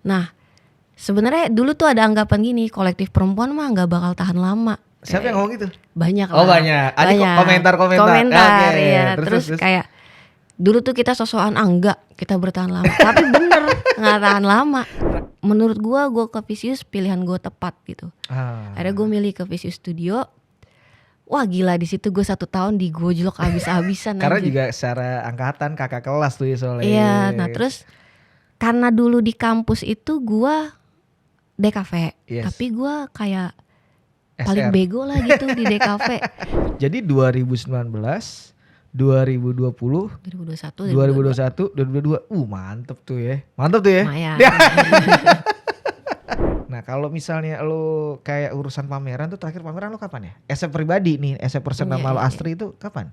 Nah sebenarnya dulu tuh ada anggapan gini, kolektif perempuan mah nggak bakal tahan lama. Siapa yang ngomong gitu? Banyak lah. Oh banyak. Ada komentar Oke. ya. Terus kayak dulu tuh kita sosokan enggak kita bertahan lama. Tapi bener nggak tahan lama. Menurut gue ke Vicious pilihan gue tepat gitu. Akhirnya gue milih ke Vicious Studio. Wah gila di situ gue 1 tahun digojlok abis-abisan. Karena juga secara angkatan kakak kelas tuh ya soalnya. Iya. Nah terus karena dulu di kampus itu gue DKV. Tapi gue kayak paling bego lah gitu di DKV. Jadi 2019, 2020, 2021, 2022. Mantep tuh ya. Lumayan. Nah kalau misalnya lo kayak urusan pameran tuh, terakhir pameran lo kapan ya? As pribadi nih, as person nama lo Astri itu kapan?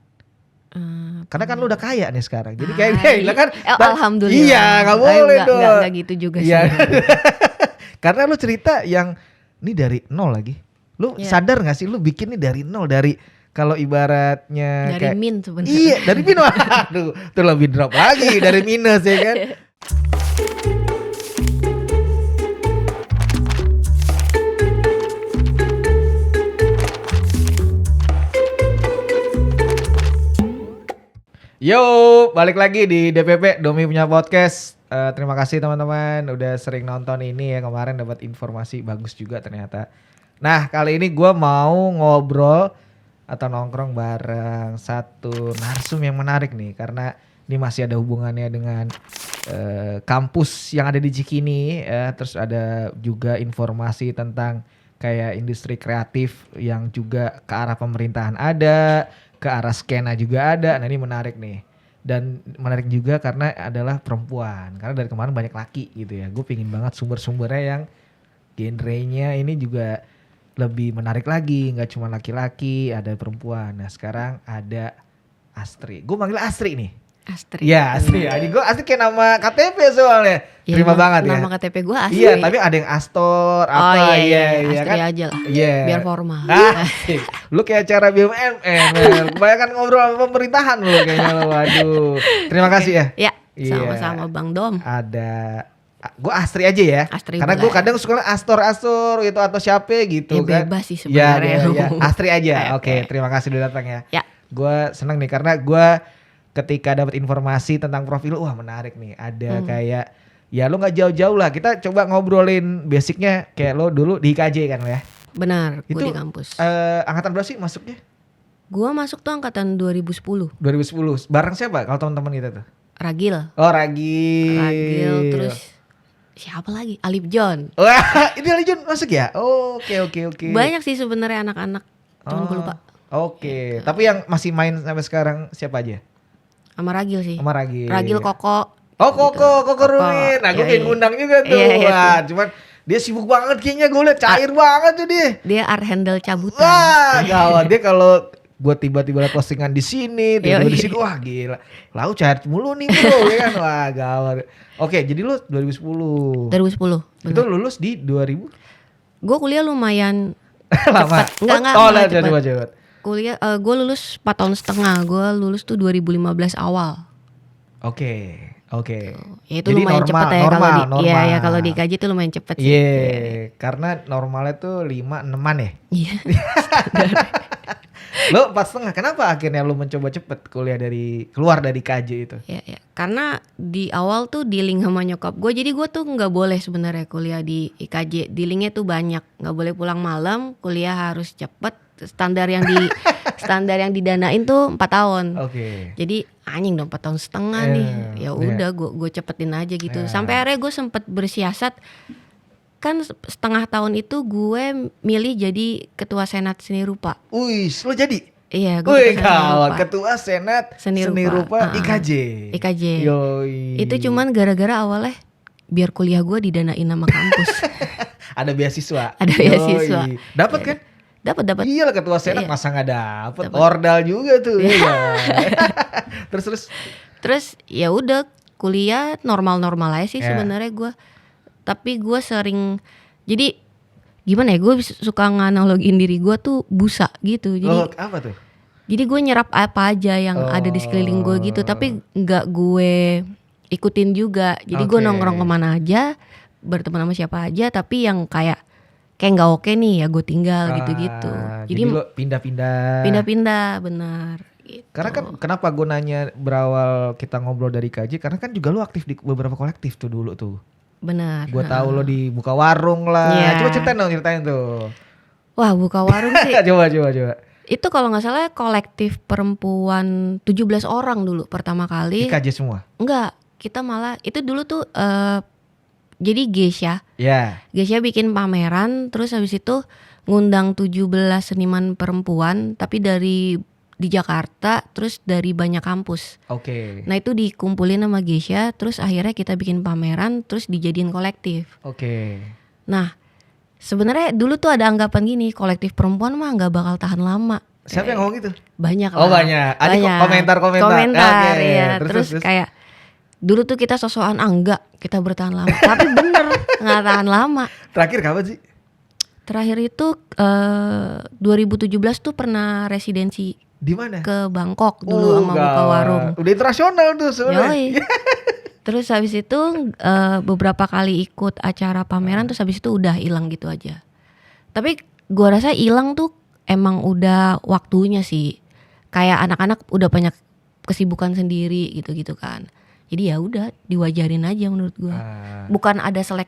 Karena kan lo udah kaya nih sekarang. Jadi kayak kan alhamdulillah. Iya gak boleh dong. Gak gitu juga sih. Karena lo cerita yang ini dari nol lagi. Lu sadar gak sih lu bikin nih dari nol, dari kalau ibaratnya dari min sebenarnya. Iya, dari min. Aduh, itu lebih drop lagi dari minus ya kan. Yo, balik lagi di DPP Domi Punya Podcast. Terima kasih teman-teman udah sering nonton ini ya, kemarin dapat informasi bagus juga ternyata. Nah kali ini gue mau ngobrol atau nongkrong bareng satu narsum yang menarik nih, karena ini masih ada hubungannya dengan kampus yang ada di Cikini ya. Terus ada juga informasi tentang kayak industri kreatif yang juga ke arah pemerintahan ada, ke arah skena juga ada. Nah ini menarik nih. Dan menarik juga karena adalah perempuan, karena dari kemarin banyak laki gitu ya. Gue pingin banget sumber-sumbernya yang genrenya ini juga lebih menarik lagi, nggak cuma laki-laki, ada perempuan. Nah sekarang ada Astri. Gue manggil Astri nih. Astri. Ya Astri. Jadi gue Astri kayak nama KTP soalnya. Ya, terima banget ya. Nama KTP gue Astri. Iya, tapi ada yang Astor apa Astri kan? aja lah. Iya. Biar formal. Lu kayak acara BUMN. Kebanyakan ngobrol sama pemerintahan lu kayaknya lu. Waduh. Terima kasih ya. Ya, sama-sama Bang Dom. Ada gue Astri aja ya. Astri karena gue kadang suka Astor gitu atau siapa gitu kan. Bebas sih sebenarnya. Ya. Astri aja. Oke, terima kasih udah datang ya. Gue seneng nih karena gue ketika dapat informasi tentang profil, wah menarik nih. Ada kayak ya lo nggak jauh-jauh lah. Kita coba ngobrolin basicnya kayak lo dulu di IKJ kan ya. Benar, gue di kampus. Angkatan berapa sih masuknya? Gue masuk tuh angkatan 2010. 2010. Bareng siapa kalau teman-teman kita tuh? Ragil. Oh Ragil. Terus siapa lagi? Alip John. Wah, ini Alip John masuk ya? Oke. Banyak sih sebenarnya anak-anak. Cuman gue lupa. Oke. Tapi yang masih main sampai sekarang siapa aja? Sama Ragil sih. Sama Ragil. Ragil Koko. Oh Koko Ruin. Nah gue pengen ngundang juga tuh. Wah cuman dia sibuk banget kayaknya, gue liat cair banget tuh dia. Dia art handle cabutan. Wah gawat. Dia kalau gue tiba-tiba liat postingan di sini, tiba-tiba di sini, wah gila. Lalu cair mulu nih bro, ya kan. Wah gawat. Oke, jadi lu 2010. 2010. Bener. Itu lulus di 2000? Gue kuliah lumayan lama. Cepet. Enggak Coba. Kuliah, gue lulus 4 tahun setengah. Gue lulus tuh 2015 awal. Oke. Ya itu jadi lumayan cepet ya kalau di normal. Iya kalau di IKJ itu lumayan cepet sih. Iya, karena normalnya tuh 5-6an ya. Iya. Lo 4,5, kenapa akhirnya lo mencoba cepet keluar dari KJ itu? Ya. Karena di awal tuh dealing sama nyokap gue, jadi gue tuh nggak boleh sebenarnya kuliah di IKJ. Dealingnya tuh banyak, nggak boleh pulang malam, kuliah harus cepet. Standar yang didanain tuh 4 tahun. Oke. Jadi anjing dong 4 tahun setengah nih. Ya udah gue cepetin aja gitu. Sampai akhirnya gue sempet bersiasat. Kan setengah tahun itu gue milih jadi ketua senat seni rupa. Wih, lo jadi? Iya, gue ketua senat seni rupa IKJ. Yoi. Itu cuman gara-gara awalnya biar kuliah gue didanain sama kampus. Ada beasiswa. Dapat kan? Dapat. Iya lah ketua senat masa nggak dapet. Ordal juga tuh. Iya. Terus ya udah kuliah normal aja sih sebenarnya gue. Tapi gue sering jadi gimana ya, gue suka nganalogin diri gue tuh busa gitu. Jadi apa tuh? Jadi gue nyerap apa aja yang ada di sekeliling gue gitu, tapi nggak gue ikutin juga. Jadi gue nongkrong kemana aja, berteman sama siapa aja, tapi yang kayak nggak oke nih ya gue tinggal gitu-gitu. Jadi lo pindah-pindah. Pindah-pindah, benar. Gitu. Karena kan kenapa gue nanya berawal kita ngobrol dari KJ, karena kan juga lo aktif di beberapa kolektif tuh dulu tuh. Benar. Gue tahu lo di buka warung lah. Yeah. Coba ceritain tuh. Wah, buka warung sih. coba. Itu kalau nggak salah kolektif perempuan 17 orang dulu pertama kali. Di KJ semua? Enggak, kita malah itu dulu tuh jadi Geisha. Ya. Geisha bikin pameran, terus habis itu ngundang 17 seniman perempuan, tapi di Jakarta, terus dari banyak kampus. Oke. Nah itu dikumpulin sama Geisha, terus akhirnya kita bikin pameran, terus dijadiin kolektif. Oke. Nah sebenarnya dulu tuh ada anggapan gini, kolektif perempuan mah nggak bakal tahan lama. Siapa yang ngomong gitu? Banyak lah. Oh banyak. Ada komentar ya. Terus kayak dulu tuh kita sosokan enggak kita bertahan lama. Tapi bener nggak tahan lama. Terakhir kapan sih? Terakhir itu 2017 tuh pernah residensi. Di mana? Ke Bangkok dulu sama buka warung. Udah internasional tuh sebenarnya. Terus habis itu beberapa kali ikut acara pameran, terus habis itu udah hilang gitu aja. Tapi gua rasa hilang tuh emang udah waktunya sih. Kayak anak-anak udah banyak kesibukan sendiri gitu-gitu kan. Jadi ya udah diwajarin aja menurut gua. Bukan ada selek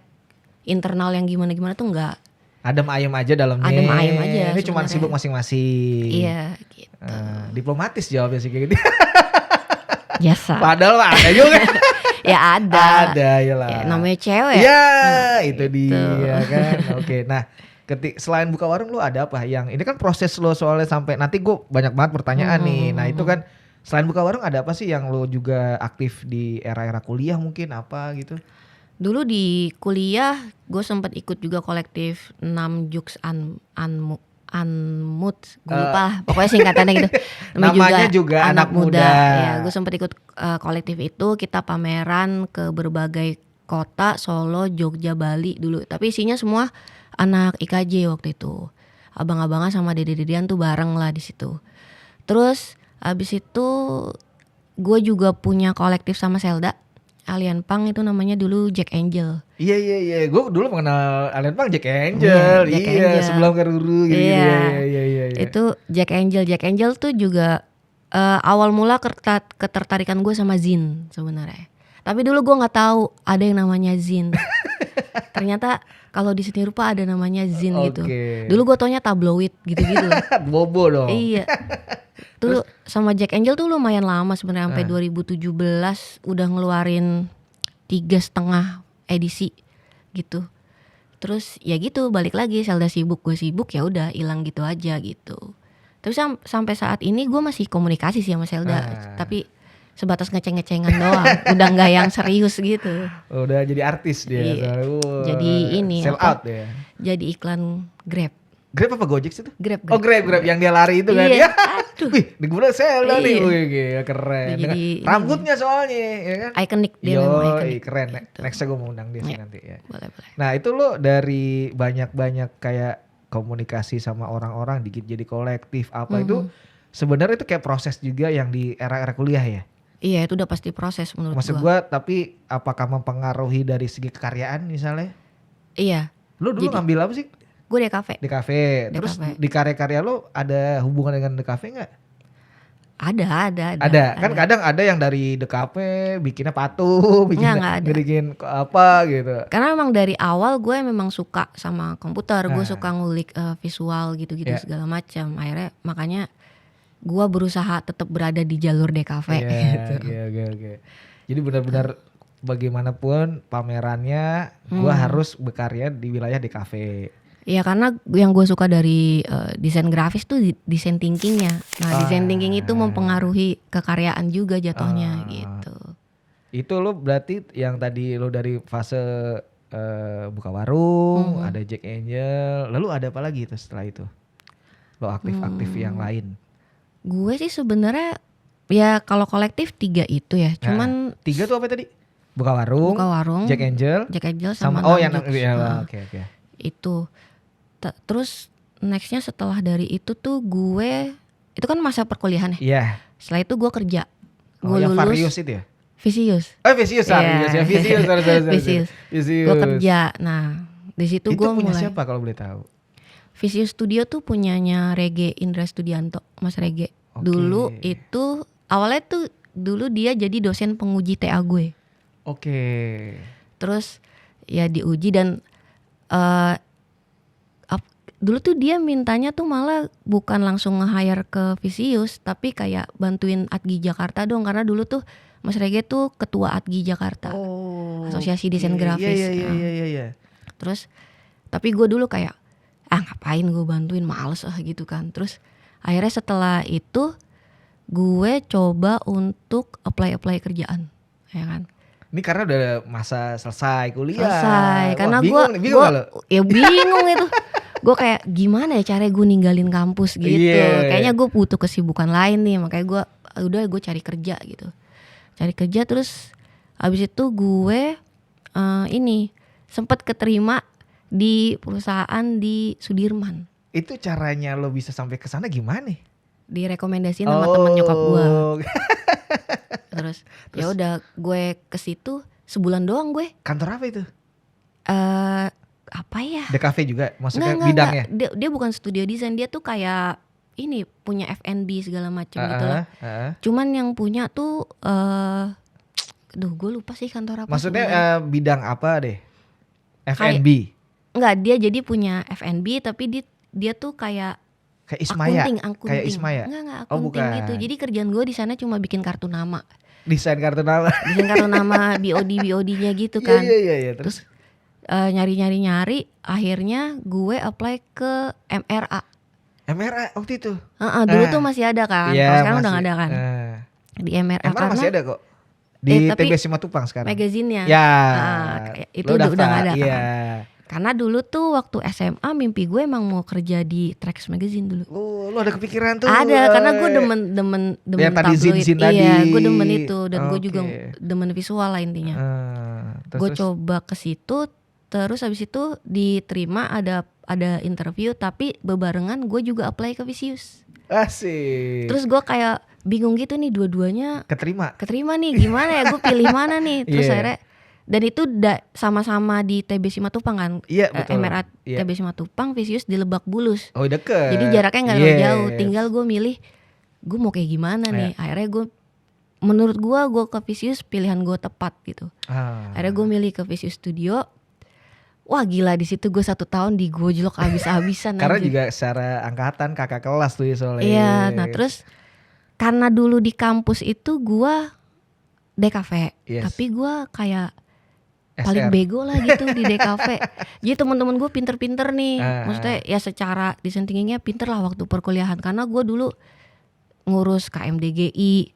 internal yang gimana-gimana tuh enggak. Adem ayem aja dalamnya. Adem ayem aja. Ini cuma sibuk masing-masing. Iya gitu. Diplomatis jawabnya sih kayak gitu. Biasa. Padahal ada juga. Ya ada. Ada iyalah. Ya, namanya cewek. Ya itu dia kan. Oke. Nah selain buka warung lo ada apa yang ini kan proses lo soalnya sampai nanti gue banyak banget pertanyaan nih. Nah itu kan selain buka warung ada apa sih yang lo juga aktif di era-era kuliah mungkin apa gitu? Dulu di kuliah gue sempat ikut juga kolektif 6 Jux Unmut, gue lupa lah, pokoknya singkatannya gitu. Namanya juga anak muda. Ya, gue sempat ikut kolektif itu, kita pameran ke berbagai kota, Solo, Jogja, Bali dulu. Tapi isinya semua anak IKJ waktu itu. Abang-abangan sama dede-dedean tuh bareng lah di situ. Terus abis itu gue juga punya kolektif sama Selda. Alien Punk itu namanya dulu Jack Angel. Iya. Gue dulu mengenal Alien Punk Jack Angel. Jack Angel. Sebelum Karuru gitu. Iya. Itu Jack Angel. Jack Angel tuh juga awal mula ketertarikan gue sama Zin sebenarnya. Tapi dulu gue nggak tahu ada yang namanya Zin. Ternyata kalau di seni rupa ada namanya Zin gitu. Dulu gue taunya tabloid gitu-gitu. Bobo dong. Iya. Tuh sama Jack Angel tuh lumayan lama sebenarnya sampai 2017 udah ngeluarin 3,5 edisi gitu. Terus ya gitu balik lagi, Selda sibuk, gue sibuk, ya udah hilang gitu aja gitu. Tapi sampai saat ini gue masih komunikasi sih sama Selda, tapi sebatas ngeceng-ngecengan doang, udah nggak yang serius gitu. Udah jadi artis dia. Iya. Jadi ini sell out ya. Jadi iklan Grab. Grab apa Gojek sih tuh? Grab. Oh Grab yang dia lari itu kan. Iya. Aduh. Wih, di gue Selda nih. Wih, keren. Jadi rambutnya soalnya ya kan. Ikonik dia memang ikonik. Keren. Nextnya gue mau undang dia sih nanti ya. Boleh. Nah itu lo dari banyak kayak komunikasi sama orang-orang dikit jadi kolektif apa itu sebenarnya itu kayak proses juga yang di era-era kuliah ya? Iya itu udah pasti proses menurut Maksud gue tapi apakah mempengaruhi dari segi kekaryaan misalnya? Iya. Lo dulu ngambil apa sih? Gue di kafe. Di kafe. Terus di karya-karya lo ada hubungan dengan The Cafe nggak? Ada. Kan kadang ada yang dari The Cafe bikinnya patung, bikin apa gitu. Karena memang dari awal gue memang suka sama komputer, gue suka ngulik visual gitu-gitu segala macam. Akhirnya makanya gue berusaha tetap berada di jalur The Cafe gitu. Oke. Jadi benar-benar bagaimanapun pamerannya gue harus berkarya di wilayah The Cafe. Iya karena yang gue suka dari desain grafis tuh desain thinkingnya. Nah desain thinking itu mempengaruhi kekaryaan juga jatuhnya gitu. Itu lo berarti yang tadi lo dari fase buka warung, ada Jack Angel, lalu ada apa lagi itu setelah itu? Lo aktif-aktif yang lain? Gue sih sebenarnya ya kalau kolektif 3 itu ya. Cuman 3 tuh apa tadi? Buka warung, Jack Angel sama yang oke. Itu terus nextnya setelah dari itu tuh gue itu kan masa perkuliahan ya. Iya. Setelah itu gue kerja. Gue yang lulus. Varius itu ya? Vicious. Vicious, Iya. ya Vicious, sorry. Vicious. Gue kerja. Nah, di situ Itu gue punya mulai. siapa kalau boleh tahu? Vicious Studio tuh punyanya Rege Indra Studianto, Mas Rege. Oke. Dulu itu awalnya tuh dulu dia jadi dosen penguji TA gue. Oke. Terus ya diuji dan dulu tuh dia mintanya tuh malah bukan langsung nge-hire ke Vicious, tapi kayak bantuin Adgi Jakarta dong, karena dulu tuh Mas Rege tuh ketua Adgi Jakarta, Asosiasi Desain Grafis. Iya. Terus tapi gue dulu kayak ngapain gue bantuin, males gitu kan. Terus akhirnya setelah itu gue coba untuk apply kerjaan, ya kan. Ini karena udah masa selesai kuliah. Selesai, karena gue bingung itu. Gue kayak gimana ya caranya gue ninggalin kampus gitu. Kayaknya gue butuh kesibukan lain nih, makanya gue cari kerja gitu. Cari kerja terus abis itu gue sempat keterima di perusahaan di Sudirman. Itu caranya lo bisa sampai ke sana gimana? Direkomendasiin sama teman nyokap gue. Terus ya udah gue ke situ sebulan doang gue. Kantor apa itu? Apa ya? DKV juga maksudnya bidangnya? Dia bukan studio desain, dia tuh kayak ini punya F&B segala macam gitu lah. Cuman yang punya tuh gue lupa sih kantor apa. Maksudnya bidang apa deh? F&B? Enggak, dia jadi punya F&B tapi dia tuh kayak Ismaya. Akunting. Kayak Ismaya. Enggak akunting gitu. Jadi kerjaan gue di sana cuma bikin kartu nama. Desain kartu nama. Desain kartu nama, BOD-nya gitu kan. Iya. Terus nyari akhirnya gue apply ke MRA waktu itu. Dulu tuh masih ada kan. Kalau sekarang udah gak ada kan. Di MRA karena masih ada kok. Di TB Simatupang sekarang. Magazinnya. Ya. Itu udah gak ada iya. kan. Karena dulu tuh waktu SMA mimpi gue emang mau kerja di Trax Magazine dulu. Lu ada kepikiran tuh? Ada, karena gue demen tabloid. Iya, gue demen itu dan gue juga demen visual lah intinya. Gue coba ke situ, terus habis itu diterima, ada interview, tapi bebarengan gue juga apply ke Vicious. Asik. Terus gue kayak bingung gitu nih, dua-duanya keterima nih, gimana ya gue pilih mana nih? Terus akhirnya dan itu sama-sama di TB Simatupang kan. Iya betul. MRA TB Simatupang, Vicious di Lebak Bulus. Oh deket. Jadi jaraknya gak terlalu jauh. Tinggal gue milih gue mau kayak gimana nih. Akhirnya menurut gue ke Vicious pilihan gue tepat gitu. Akhirnya gue milih ke Vicious Studio. Wah gila, di situ gue 1 tahun digojlok abis-abisan. Karena juga secara angkatan kakak kelas tuh ya soalnya. Iya, nah terus karena dulu di kampus itu gue DKV, tapi gue kayak paling bego lah gitu di DKV. Jadi teman-teman gue pinter-pinter nih, maksudnya ya secara desain thinkingnya pinter lah waktu perkuliahan. Karena gue dulu ngurus KMDGI,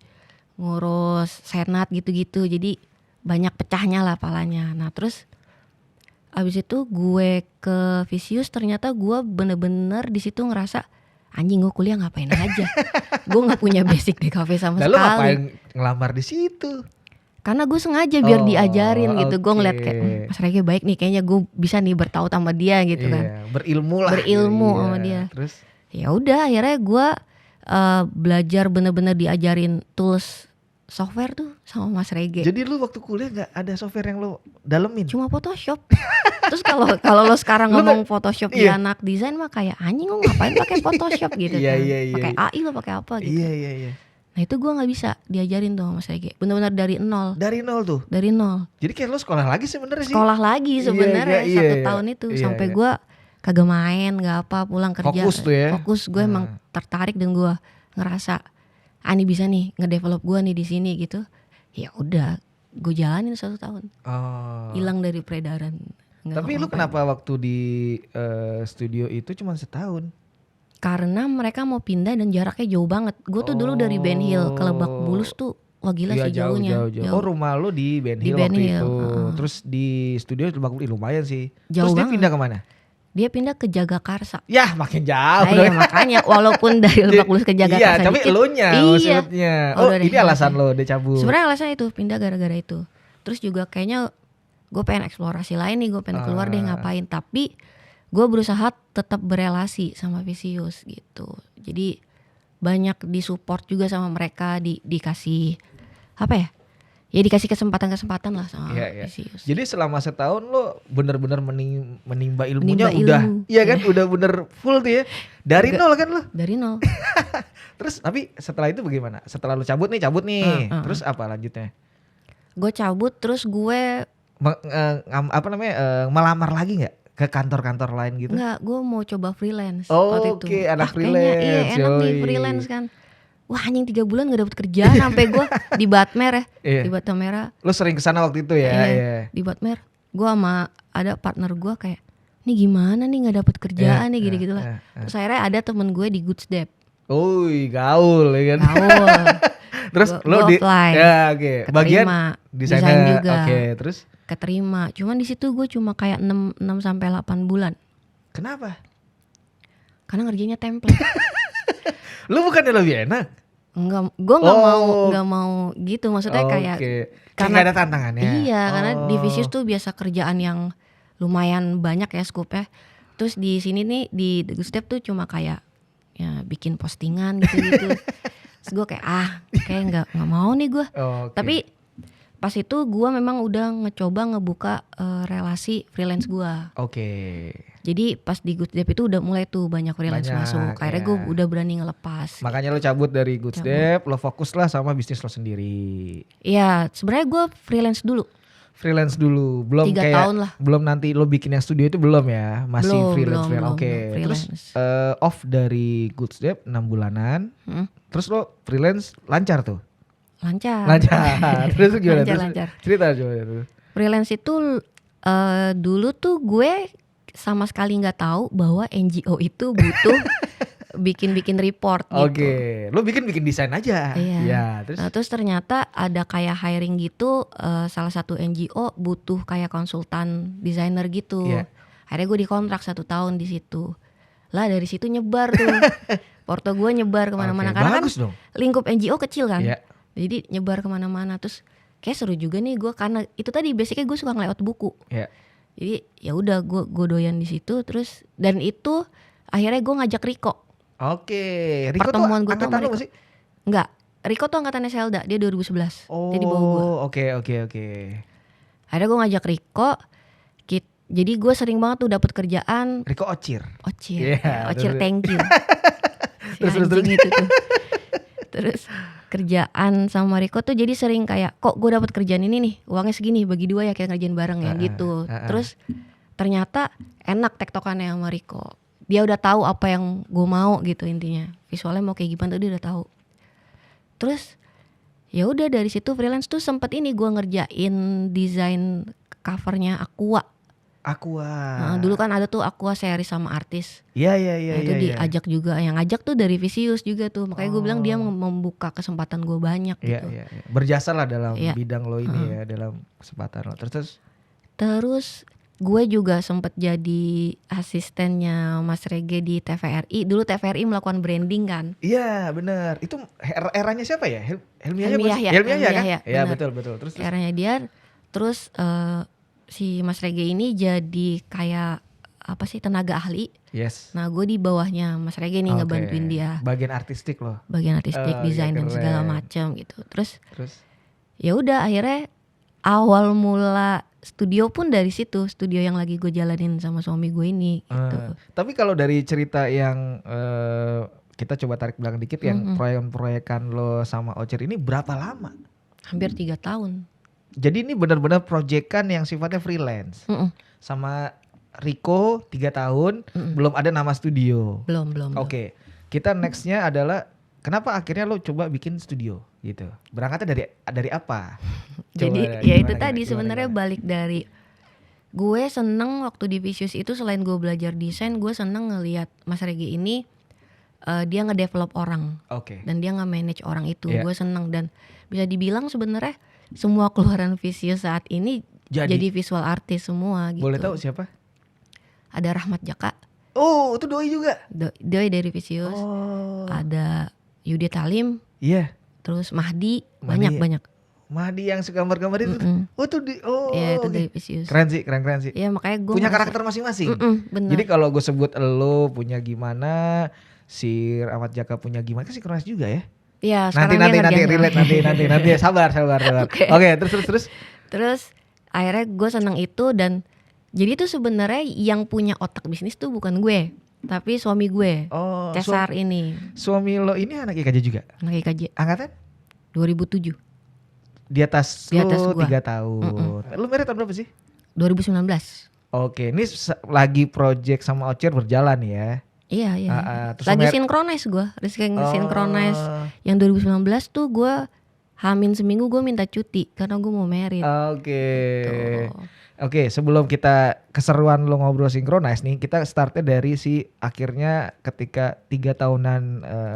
ngurus senat gitu-gitu, jadi banyak pecahnya lah palanya. Nah terus abis itu gue ke Vicious, ternyata gue bener-bener di situ ngerasa anjing gue kuliah ngapain aja. Gue nggak punya basic DKV sama sekali. Lalu ngapain ngelamar di situ? Karena gue sengaja biar diajarin gitu. Gue ngeliat kayak Mas Rege baik nih, kayaknya gue bisa nih bertaut sama dia gitu kan. Berilmu lah. Sama dia. Terus ya udah akhirnya gue belajar bener-bener diajarin tools software tuh sama Mas Rege. Jadi lu waktu kuliah nggak ada software yang lu dalemin? Cuma Photoshop. Terus kalau lo sekarang ngomong Photoshop di anak desain mah kayak anjing lo ngapain pakai Photoshop gitu kan. Pakai AI lo pakai apa gitu. Iya. Nah itu gue nggak bisa diajarin tuh Mas Rege. Benar-benar dari nol. Dari nol tuh. Dari nol. Jadi kayak lo sekolah lagi sebenarnya sih. Sekolah lagi sebenarnya 1 tahun itu sampai gue kagak main, nggak apa, pulang kerja. Fokus tuh ya. Fokus, gue emang tertarik dan gue ngerasa ini bisa nih ngedevelop gue nih di sini gitu. Ya udah, gue jalanin 1 tahun. Hilang dari peredaran. Tapi lu kenapa waktu di studio itu cuma 1 tahun? Karena mereka mau pindah dan jaraknya jauh banget. Gue tuh dulu dari Ben Hill ke Lebak Bulus tuh wah gila sih jauhnya. Jauh. Oh rumah lu di Ben Hill waktu itu. Terus di studio Lebak Bulus lumayan sih. Jauh terus banget. Dia pindah kemana? Dia pindah ke Jagakarsa. Ya makin jauh. Ya, makanya walaupun dari Lebak Bulus ke Jagakarsa. Iya tapi elunya maksudnya. Ini alasan lo dia cabut. Sebenarnya alasan itu pindah gara-gara itu. Terus juga kayaknya gue pengen eksplorasi lain nih, gue pengen keluar deh ngapain. Tapi gue berusaha tetap berelasi sama Vicious gitu. Jadi banyak disupport juga sama mereka, dikasih apa ya? Ya dikasih kesempatan lah sama Iya. Visius. Jadi selama setahun lo bener-bener menimba ilmunya Menimba udah, ilmu. iya kan, udah bener full tuh ya. Dari nol kan lo. Dari nol. Terus tapi setelah itu bagaimana? Setelah lo cabut nih, terus apa lanjutnya? Gue cabut terus gue melamar lagi nggak ke kantor-kantor lain gitu? Enggak, gue mau coba freelance Oh, waktu itu. oke, anak Kayaknya iya freelance, enak nih yoi. freelance kan. Wah anjing 3 bulan gak dapet kerjaan sampai gue di Batmer ya. Iya. Di Batmer. Lo sering kesana waktu itu ya? Iya. Di Batmer. Gue sama ada partner gue kayak, nih gimana nih gak dapet kerjaan nih gitu-gitu lah. Terus akhirnya ada temen gue di Good Step. Uy, gaul ya kan? Gaul. Terus Gua lo di apply. ya oke. Bagian Keterima. desain juga. Oke, terus Keterima. Cuman di situ gue cuma kayak 6 sampai 8 bulan. kenapa? Karena ngerjainnya template. Lu bukannya lebih enak? Enggak, gue nggak mau gitu. Maksudnya kayak karena gak ada tantangannya. Iya, karena di Visius tuh biasa kerjaan yang lumayan banyak ya scope-nya. Terus di sini nih di The Good Step tuh cuma kayak ya bikin postingan gitu-gitu. Terus gue kayak kayak nggak mau nih gue. Tapi pas itu gue memang udah ngebuka relasi freelance gue. Jadi pas di Good Step itu udah mulai tuh banyak freelance masuk. Akhirnya gue udah berani ngelepas. Makanya lo cabut dari Good Step, lo fokus lah sama bisnis lo sendiri. Iya, sebenarnya gue freelance dulu. Belum 3 kayak tahun lah. belum nanti lo bikin yang studio itu belum ya, masih freelance. Oke. Terus off dari Good Step 6 bulanan. Terus lo freelance lancar tuh? Lancar. Terus gimana? Lancar. Cerita coba. Freelance itu dulu tuh gue sama sekali nggak tahu bahwa NGO itu butuh bikin report gitu. Lo bikin desain aja. Iya. Ya, terus ternyata ada kayak hiring gitu, salah satu NGO butuh kayak konsultan desainer gitu. Iya. Akhirnya gue dikontrak 1 tahun di situ. Lah dari situ nyebar tuh, porto gue nyebar kemana-mana karena bagus kan dong. lingkup NGO kecil kan. Iya. Jadi nyebar kemana-mana. Terus kayak seru juga nih gue karena itu tadi basicnya gue suka nge-layout buku. Iya. Jadi ya udah gue doyan di situ terus dan itu akhirnya gue ngajak Riko. Riko pertemuan tuh gue tuh angkatan lo sih? Enggak, Riko tuh angkatannya Selda, dia 2011. Dia di bawah gue. Oke. Akhirnya gue ngajak Riko. Jadi gue sering banget tuh dapat kerjaan. Riko Ocir. Yeah, Ocir thank you. Terus. Itu tuh. Terus kerjaan sama Riko tuh jadi sering kayak kok gue dapat kerjaan ini nih uangnya segini bagi 2 ya kita ngerjain bareng ya gitu. Terus ternyata enak tektokannya sama Riko. Dia udah tahu apa yang gue mau gitu intinya. Visualnya mau kayak gimana tuh dia udah tahu. Terus ya udah dari situ freelance tuh sempet ini gue ngerjain desain covernya Aqua. Dulu kan ada tuh Aqua series sama artis. Iya. Itu diajak juga, yang ngajak tuh dari Visius juga tuh. Makanya gue bilang dia membuka kesempatan gue banyak gitu. Iya. Berjasa lah dalam bidang lo ini ya, dalam kesempatan lo. Terus gue juga sempet jadi asistennya Mas Rege di TVRI. Dulu TVRI melakukan branding kan. Iya benar. Itu eranya siapa ya? Helmi Yahya kan? Iya betul. Terus eranya dia. Terus si Mas Rege ini jadi kayak apa sih tenaga ahli. Yes. Nah gue di bawahnya Mas Rege nih ngebantuin dia. Bagian artistik loh. Bagian artistik, desain dan segala macam gitu. Terus ya udah akhirnya awal mula studio pun dari situ, studio yang lagi gue jalanin sama suami gue ini gitu. Tapi kalau dari cerita yang kita coba tarik belakang dikit yang proyek-proyekan lo sama Ocir ini berapa lama? Hampir 3 tahun. Jadi ini benar-benar proyekan yang sifatnya freelance. Sama Riko 3 tahun, belum ada nama studio. Belum. Oke. Kita nextnya adalah kenapa akhirnya lo coba bikin studio gitu? Berangkatnya dari apa? Jadi ya itu tadi sebenarnya balik dari gue seneng waktu di Visius itu selain gue belajar desain, gue seneng ngelihat Mas Regi ini dia ngedevelop orang. Dan dia nge-manage orang itu. Gue seneng dan bisa dibilang sebenarnya semua keluaran Visius saat ini jadi visual artist semua gitu. Boleh tahu siapa? Ada Rahmat Jaka. Oh, itu doi juga. Doi dari Visius. Ada Yudi Talim. Iya. Terus Mahdi. Banyak. Mahdi yang suka gambar-gambar itu. Itu dari Visius. Keren sih. Iya, makanya gue punya karakter masing-masing. Bener. Jadi kalau gue sebut lo punya gimana, si Rahmat Jaka punya gimana, kan sih keras juga ya. Iya, Nanti sekarang dia nanti ngerjain. relate nanti sabar. Oke. Oke, terus. Terus akhirnya gue seneng itu dan jadi tuh sebenarnya yang punya otak bisnis tuh bukan gue, tapi suami gue, Oh, Cesar ini, suami lo ini anak IKJ juga? anak IKJ Angkatan? 2007, Di atas Di atas lo gua. 3 tahun. Lo married tahun berapa sih? 2019. Oke, ini lagi project sama Ocer berjalan ya. Iya. Terus Lagi sinkronize gue, sinkronize yang 2019 tuh gue Hamin seminggu gue minta cuti karena gue mau married. Oke. Tuh. Oke, sebelum kita keseruan lo ngobrol Synchronize nih, kita startnya dari si akhirnya ketika 3 tahunan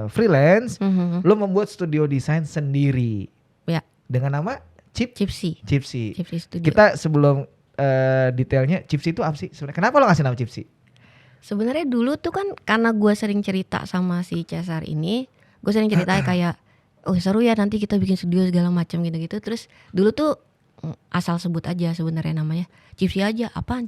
freelance, Mhm. lo membuat studio desain sendiri Ya, dengan nama Chipsy Chipsy. Studio. Kita sebelum detailnya Chipsy itu apa sih sebenarnya? Kenapa lo ngasih nama Chipsy? Sebenarnya dulu tuh kan karena gue sering cerita sama si Cesar ini, gue sering cerita kayak, oh seru ya nanti kita bikin studio segala macam gitu-gitu. Terus dulu tuh asal sebut aja sebenarnya namanya Chipsy aja. Apaan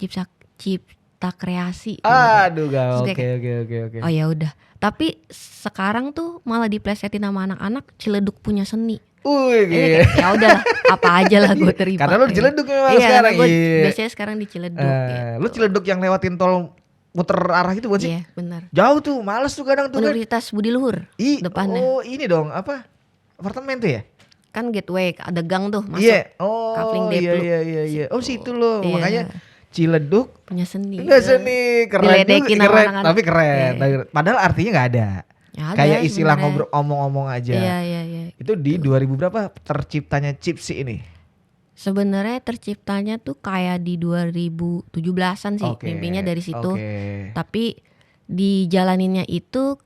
Cipta Kreasi? Aduh, Terus oke. kayak, oh ya udah. Tapi sekarang tuh malah diplesetin nama anak-anak Ciledug punya seni. Wih, Kayak, ya udah apa aja lah gue terima. Karena lo di Ciledug memang iya, sekarang. Gue Iya. biasanya sekarang di Ciledug. Gitu. Lo Ciledug yang lewatin tol muter arah itu bukan sih? Iya benar. Jauh tuh, males tuh kadang tuh kan. Universitas Budi Luhur depannya. Oh ini dong apa? Apartemen tuh ya? Kan gateway ada gang tuh masuk. Iya. Oh Kafling Deplu. iya. Oh situ loh. Iya. Makanya Ciledug. Punya seni. Enggak seni, keren Diledekin juga, sama keren. anak-anak. Tapi keren. Iya. Padahal artinya nggak ada. Ya, ada Kayak istilah sebenarnya. ngobrol omong-omong aja. Iya. Itu di 2000 berapa terciptanya Chipsy ini? Sebenarnya terciptanya tuh kayak di 2017-an sih. Oke, Mimpinya dari situ. oke. Tapi dijalaninnya itu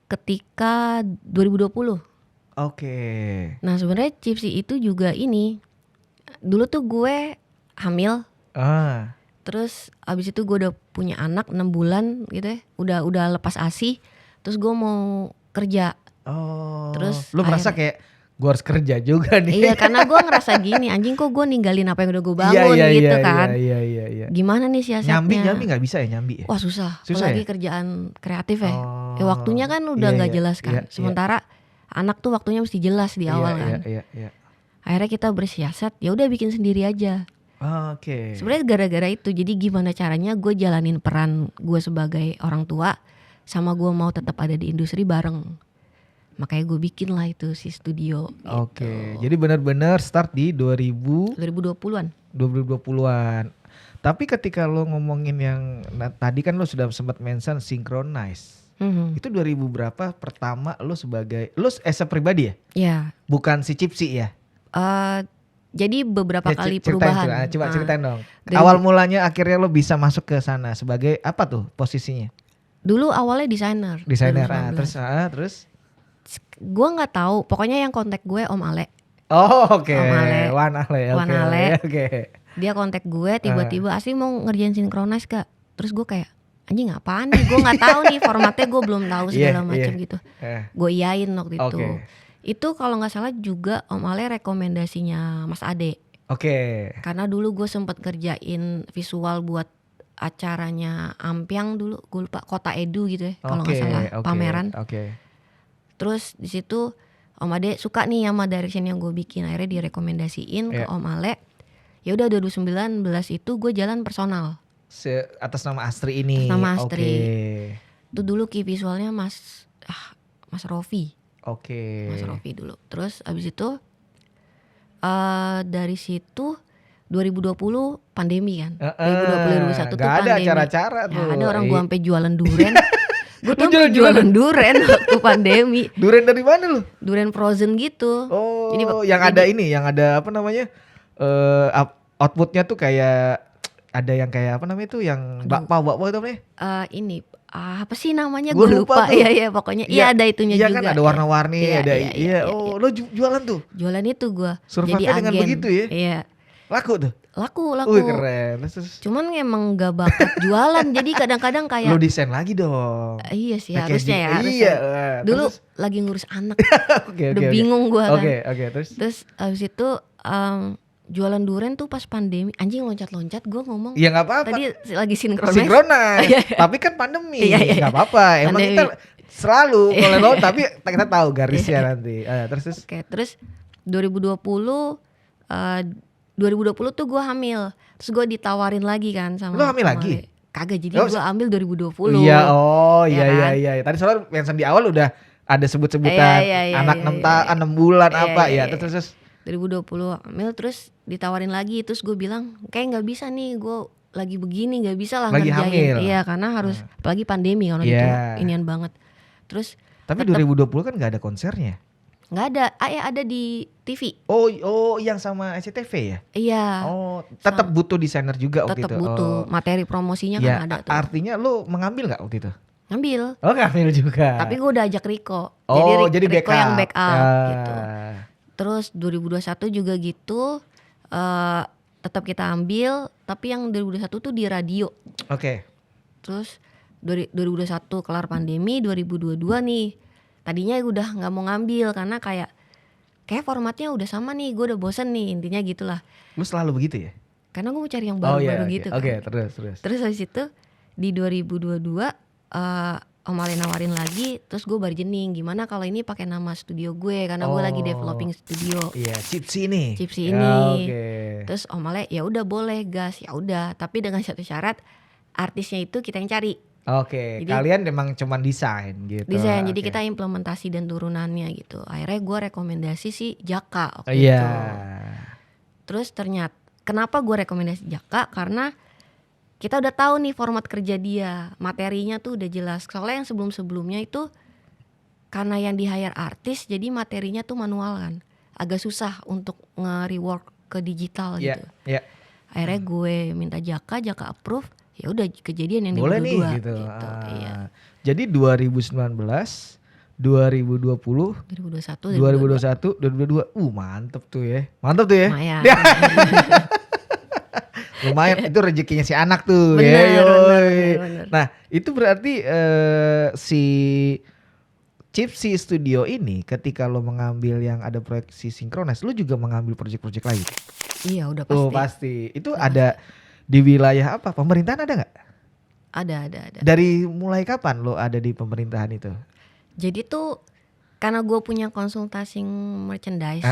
ketika 2020. Oke. Nah sebenarnya Chipsy itu juga ini. Dulu tuh gue hamil. Ah. Terus abis itu gue udah punya anak 6 bulan gitu ya. Udah lepas ASI. Terus gue mau kerja. Oh. Terus lu merasa kayak gue harus kerja juga nih. Iya karena gue ngerasa gini, anjing kok gue ninggalin apa yang udah gue bangun gitu kan. Iya. Gimana nih siasatnya? Nyambi nggak bisa ya nyambi ya? Wah susah ya? apalagi kerjaan kreatif ya. Oh, Waktunya kan udah iya, nggak iya, jelas kan. iya, Sementara anak tuh waktunya mesti jelas di awal kan. Iya. Akhirnya kita bersiasat, ya udah bikin sendiri aja. Oke. Sebenarnya gara-gara itu, jadi gimana caranya gue jalanin peran gue sebagai orang tua sama gue mau tetap ada di industri bareng. Makanya gue bikin lah itu si studio. Oke. Jadi benar-benar start di 2020-an. 2020-an. Tapi ketika lo ngomongin yang tadi kan lo sudah sempat mention Synchronize. Mhm. Itu 2000 berapa pertama lo sebagai lo as a pribadi ya? Ya. Bukan si Chipsy ya? Jadi beberapa kali ceritain, perubahan. Coba ceritain dong. dari- Awal mulanya akhirnya lo bisa masuk ke sana sebagai apa tuh posisinya? Dulu awalnya desainer. Desainer. 2019. Terus? Gue nggak tahu. Pokoknya yang kontak gue Om Ale. Oh oke. Om Ale. Wan Ale. Wan Oke. Ale. Oke. Dia kontak gue tiba-tiba asli mau ngerjain Synchronize Kak. Terus gue kayak anjing apaan nih? Gue nggak tahu nih formatnya, gue belum tahu segala macam gitu. Gue iyain waktu itu. Oke. Itu kalau nggak salah juga Om Ale rekomendasinya Mas Ade. Oke. Karena dulu gue sempet kerjain visual buat acaranya Ampiang dulu, gue lupa Kota Edu gitu ya kalau nggak salah pameran. Oke. Terus di situ Om Ade suka nih sama direction yang gue bikin, akhirnya direkomendasiin ke Om Ale. Ya udah 2019 itu gue jalan personal. Atas nama Astri ini. Atas nama Astri. Oke. Itu dulu key visualnya Mas Rofi. Oke. Mas Rofi dulu. Terus abis itu dari situ 2020 pandemi kan. 2020 2021 tuh Gak ada pandemi. acara-acara Ya, tuh. ada orang gue sampai jualan duren. Gue tuh Lu sampai jualan duren waktu pandemi. Duren dari mana lu? Duren frozen gitu. Oh, Jadi yang ada apa namanya? Outputnya tuh kayak ada yang kayak apa namanya tuh yang bakpao itu namanya? Ini apa sih namanya Gua gue lupa lupa. tuh. Iya pokoknya iya ada itunya iya juga. Kan ada warna-warni, ada iya. Oh, lo jualan tuh. Jualan itu gue. Survive Jadi dengan agen. begitu ya? Iya. Laku tuh. Laku. Wih keren. Terus Cuman emang gak bakat jualan. Jadi kadang-kadang kayak lo desain lagi dong. iya sih Packaging. harusnya ya. Iya. Dulu lagi ngurus anak. Oke. Udah bingung gue kan. Oke, terus. Terus abis itu jualan duren tuh pas pandemi. Anjing loncat-loncat gue ngomong. Ya nggak apa-apa. Tadi lagi sinkronis. Sinkronis. Tapi kan pandemi. Iya. Nggak apa-apa. Emang Pandemi. kita Selalu kalau tapi kita tahu garisnya nanti. Terus. Oke, terus 2020 tuh gue hamil. Terus gue ditawarin lagi kan sama. Lu hamil lagi? Kagak, jadi gue ambil 2020. Iya, ya kan? iya. Tadi soalnya mention di awal udah ada sebut-sebutan anak 6 bulan apa ya. Terus 2020 hamil, terus ditawarin lagi, terus gue bilang kayak nggak bisa nih, gue lagi begini nggak bisa lah lagi ngerjain. Hamil. Iya, karena harus apalagi pandemi kan itu inian banget. Terus tapi 2020 kan nggak ada konsernya. Nggak ada, ada di TV. Oh, yang sama SCTV ya? Iya. Oh, tetap butuh desainer juga waktu itu. Tetap butuh, materi promosinya ya, kan ada tuh. Artinya lu mengambil nggak waktu itu? Ngambil. Oh, ngambil juga. Tapi gue udah ajak Riko. Jadi Riko backup. yang backup gitu. Terus 2021 juga gitu, tetap kita ambil, tapi yang 2021 tuh di radio. Oke. Terus 2021 kelar pandemi, 2022 nih. Tadinya udah nggak mau ngambil karena kayak formatnya udah sama nih, gue udah bosen nih, intinya gitulah. Lu selalu begitu ya? Karena gue mau cari yang baru-baru gitu kan. Oke, terus. Terus habis itu di 2022 Om Ale nawarin lagi, terus gue bargaining gimana kalau ini pakai nama studio gue karena gue lagi developing studio. Iya, Cipsi ini. Okay. Terus Om Ale ya udah boleh gas, ya udah, tapi dengan satu syarat, artisnya itu kita yang cari. Oke, kalian memang cuman desain gitu. Desain, jadi kita implementasi dan turunannya gitu. Akhirnya gue rekomendasi si Jaka waktu itu. Terus ternyata kenapa gue rekomendasi Jaka, karena kita udah tahu nih format kerja dia, materinya tuh udah jelas. Soalnya yang sebelum-sebelumnya itu karena yang di hire artis, jadi materinya tuh manual kan, agak susah untuk nge-rework ke digital gitu. Akhirnya gue minta Jaka approve, ya udah kejadian yang boleh nih gitu. Iya. Jadi 2019, 2020, 2021, 2022, mantep tuh ya. Lumayan. Lumayan, itu rezekinya si anak tuh. Bener. Nah itu berarti si Cipsi Studio ini ketika lo mengambil yang ada proyek si Synchronize, lo juga mengambil proyek-proyek lain? Iya udah pasti. Pasti. Itu udah ada di wilayah apa? Pemerintahan ada gak? Ada. Dari mulai kapan lo ada di pemerintahan itu? Jadi tuh karena gue punya konsultasing merchandise,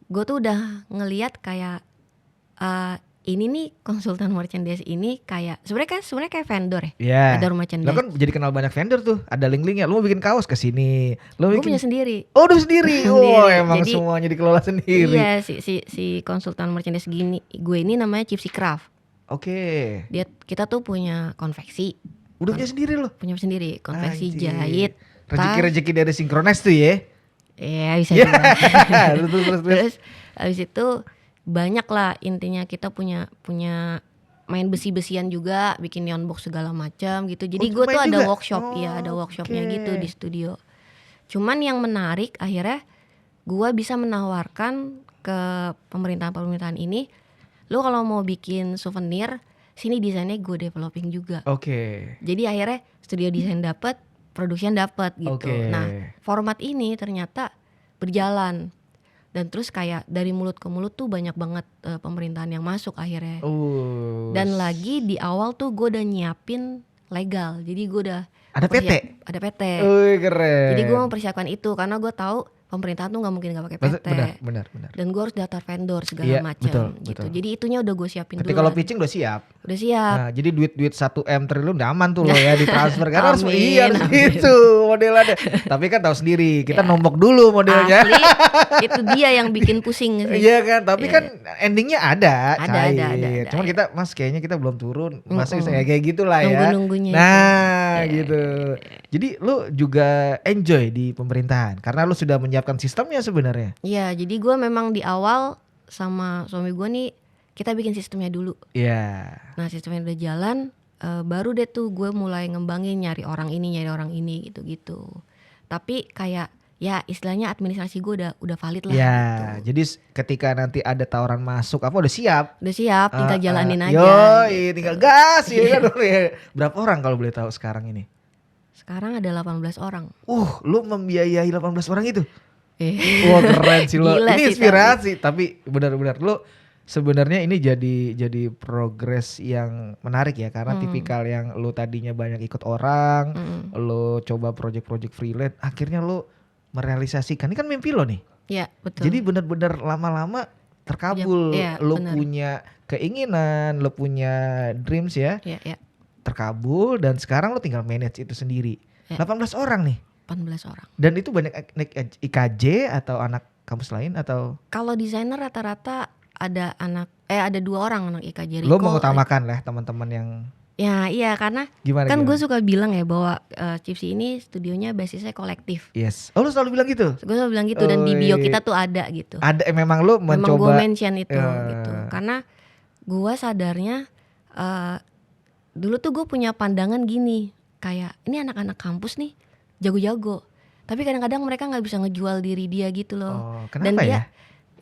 gue tuh udah ngeliat kayak ini nih konsultan merchandise ini kayak sebenarnya kayak vendor ya, vendor merchandise. Lo kan jadi kenal banyak vendor tuh, ada link-linknya. Lo mau bikin kaos ke sini, gue punya sendiri. Oh, udah sendiri. Oh, emang jadi, semuanya dikelola sendiri. Iya, si konsultan merchandise gue ini namanya Cipsi Craft. Oke. Kita tuh punya konveksi. Udah punya sendiri lo? Punya sendiri, konveksi jahit. Rezeki dari Synchronize tuh ya? Iya, bisa juga. Terus habis itu banyak lah, intinya kita punya main besi-besian juga, bikin neon box segala macam gitu. Jadi gue tuh ada workshop, ada workshopnya gitu di studio. Cuman yang menarik akhirnya gue bisa menawarkan ke pemerintahan ini, lo kalau mau bikin souvenir, sini desainnya gue developing juga. Jadi akhirnya studio desain dapat, production dapat gitu. Nah format ini ternyata berjalan. Dan terus kayak dari mulut ke mulut tuh banyak banget pemerintahan yang masuk akhirnya. Dan lagi di awal tuh gue udah nyiapin legal. Jadi gue udah ada PT? Ada PT. Keren. Jadi gue mempersiapkan itu karena gue tahu pemerintahan tuh nggak mungkin nggak pakai PT. Benar. Dan gue harus daftar vendor segala macam gitu. Betul. Jadi itunya udah gue siapin dulu. Ketika lo pitching udah siap. Udah siap. Nah, jadi duit 1M triliun udah aman tuh lo ya ditransfer kan. Harus gitu modelannya. Tapi kan tahu sendiri, kita nombok dulu modelnya. Asli, itu dia yang bikin pusing sih. Iya kan, tapi kan endingnya ada. Ada. Cuman kita kayaknya kita belum turun. Masa kayak gitulah ya. Nunggu-nunggunya. Nah, gitu. Jadi lu juga enjoy di pemerintahan karena lu sudah menyiapkan sistemnya sebenarnya. Iya, jadi gue memang di awal sama suami gue nih kita bikin sistemnya dulu. Iya. Nah sistemnya udah jalan, baru deh tuh gue mulai ngembangin nyari orang ini gitu. Tapi kayak ya istilahnya administrasi gue udah valid lah. Ya, gitu. jadi ketika nanti ada tawaran masuk apa udah siap? Udah siap, tinggal jalanin aja. Yoi, tinggal gas ya kan. Berapa orang kalau boleh tahu sekarang ini? Sekarang ada 18 orang. Lu membiayai 18 orang itu? Wah keren sih lo. Ini inspirasi, tapi benar-benar lu sebenarnya ini jadi progres yang menarik ya, karena tipikal yang lu tadinya banyak ikut orang, lu coba project-project freelance, akhirnya lu merealisasikan ini kan mimpi lo nih. Iya, betul. Jadi benar-benar lama-lama terkabul. Iya, Lu benar. punya keinginan, lu punya dreams ya. Iya. Terkabul dan sekarang lu tinggal manage itu sendiri. Ya. 18 orang nih. 18 orang. Dan itu banyak IKJ atau anak kampus lain atau? Kalau desainer rata-rata ada ada 2 orang anak IKJ. Lo mengutamakan lah teman-teman yang. Ya iya, karena gimana, kan gue suka bilang ya bahwa Chipsy ini studionya basisnya kolektif. Yes. Oh, lu selalu bilang gitu? Gue selalu bilang gitu, dan di bio kita tuh ada gitu. Ada, memang lu mencoba. Memang gue mention itu gitu. Karena gue sadarnya dulu tuh gue punya pandangan gini, kayak ini anak-anak kampus nih jago-jago, tapi kadang-kadang mereka nggak bisa ngejual diri dia gitu loh. Oh, kenapa dan dia,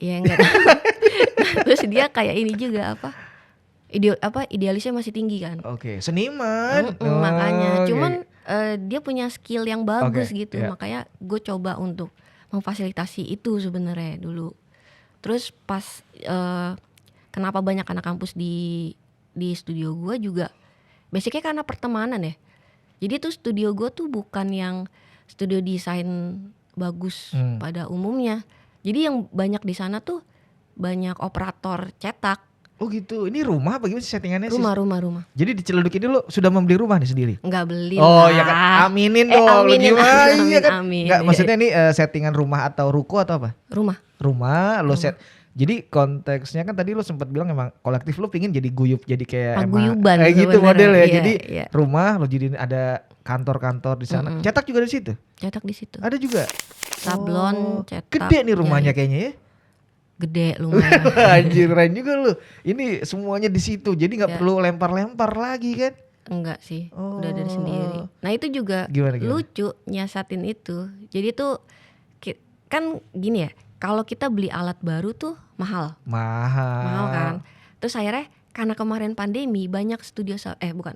ya enggak tahu. Terus dia kayak ini juga idealisnya masih tinggi kan. Oke, seniman. Makanya cuman dia punya skill yang bagus gitu. Yeah. Makanya gue coba untuk memfasilitasi itu sebenarnya dulu. Terus pas kenapa banyak anak kampus di studio gue juga basicnya karena pertemanan ya. Jadi tuh studio gue tuh bukan yang studio desain bagus pada umumnya. Jadi yang banyak di sana tuh banyak operator cetak. Oh gitu. Ini rumah apa gimana sih settingannya sih? Rumah. Jadi di Ciledug ini lo sudah membeli rumah nih sendiri? Enggak beli. Oh ya kan, aminin dong. Aminin, gimana? amin, Iya kan? amin. Enggak, maksudnya ini settingan rumah atau ruko atau apa? Rumah lo set. Jadi konteksnya kan tadi lo sempat bilang emang kolektif lo pingin jadi guyup, jadi kayak paguyuban kayak gitu model ya. Iya, jadi iya. Rumah lo jadiin ada kantor-kantor di sana. Cetak juga di situ? Cetak di situ. Ada juga. Sablon, cetak. Gede nih rumahnya kayaknya ya. Gede lumayan. Anjir, keren juga lu. Ini semuanya di situ. Jadi nggak perlu lempar-lempar lagi kan? Enggak sih, udah dari sendiri. Nah itu juga gimana? Lucu nyiasatin itu. Jadi tuh kan gini ya, kalau kita beli alat baru tuh mahal kan. Terus akhirnya karena kemarin pandemi banyak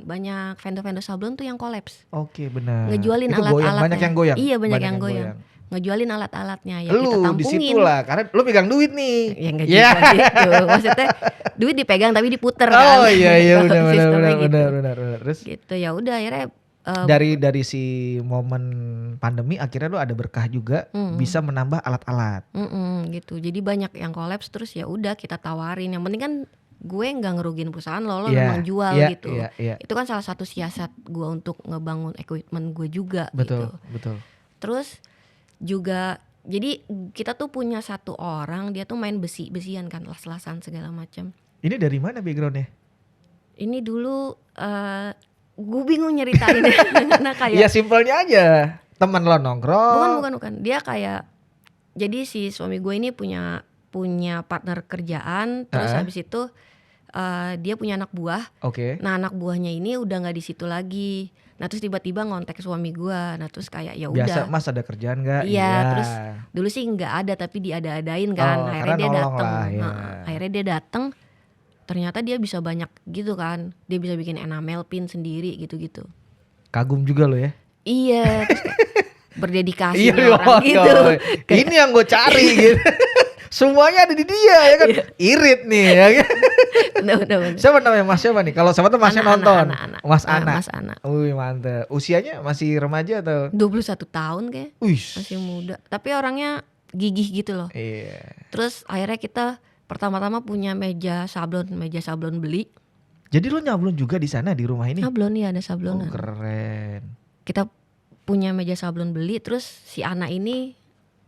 banyak vendor-vendor sablon tuh yang kolaps. Oke, benar. Ngejualin alat-alatnya. Banyak yang goyang. Iya, banyak yang goyang. Ngejualin alat-alatnya ya, lu kita tampungin. Di situ lah, karena lu pegang duit nih. Ya enggak gitu. Maksudnya duit dipegang tapi diputer kan. Oh iya benar. Terus gitu ya udah akhirnya dari si momen pandemi akhirnya lu ada berkah juga, bisa menambah alat-alat. Gitu. Jadi banyak yang kolaps, terus ya udah kita tawarin. Yang penting kan gue nggak ngerugiin perusahaan lo memang jual gitu. Itu kan salah satu siasat gue untuk ngebangun equipment gue juga. Betul. Terus juga jadi kita tuh punya satu orang, dia tuh main besian kan, las-lasan segala macam. Ini dari mana backgroundnya? Ini dulu gue bingung nyeritainnya. Karena kayak ya simpelnya aja, teman lo nongkrong. Bukan. Dia kayak, jadi si suami gue ini punya partner kerjaan. Terus habis itu dia punya anak buah. Nah anak buahnya ini udah nggak di situ lagi. Nah terus tiba-tiba ngontek suami gue. Nah terus kayak ya udah. Biasa mas ada kerjaan nggak? Iya. Terus dulu sih nggak ada tapi diada-adain kan. Akhirnya dia datang. Akhirnya dia datang. Ternyata dia bisa banyak gitu kan. Dia bisa bikin enamel pin sendiri gitu-gitu. Kagum juga lo ya? Iya. Terus berdedikasi orang gitu. Ini yang gue cari gitu. Semuanya ada di dia ya kan. Irit nih ya kan. Bener. Siapa namanya Mas siapa nih? Kalau siapa tuh Masnya nonton. Mas Ana. Mas Ana. Wih mantep. Usianya masih remaja atau? 21 tahun kayak. Uish. Masih muda. Tapi orangnya gigih gitu loh. Iya. Terus akhirnya kita pertama-tama punya meja sablon beli. Jadi lo nyablon juga di sana di rumah ini? Sablon ya, ada sablonan. Oh keren. Kita punya meja sablon beli, terus si Ana ini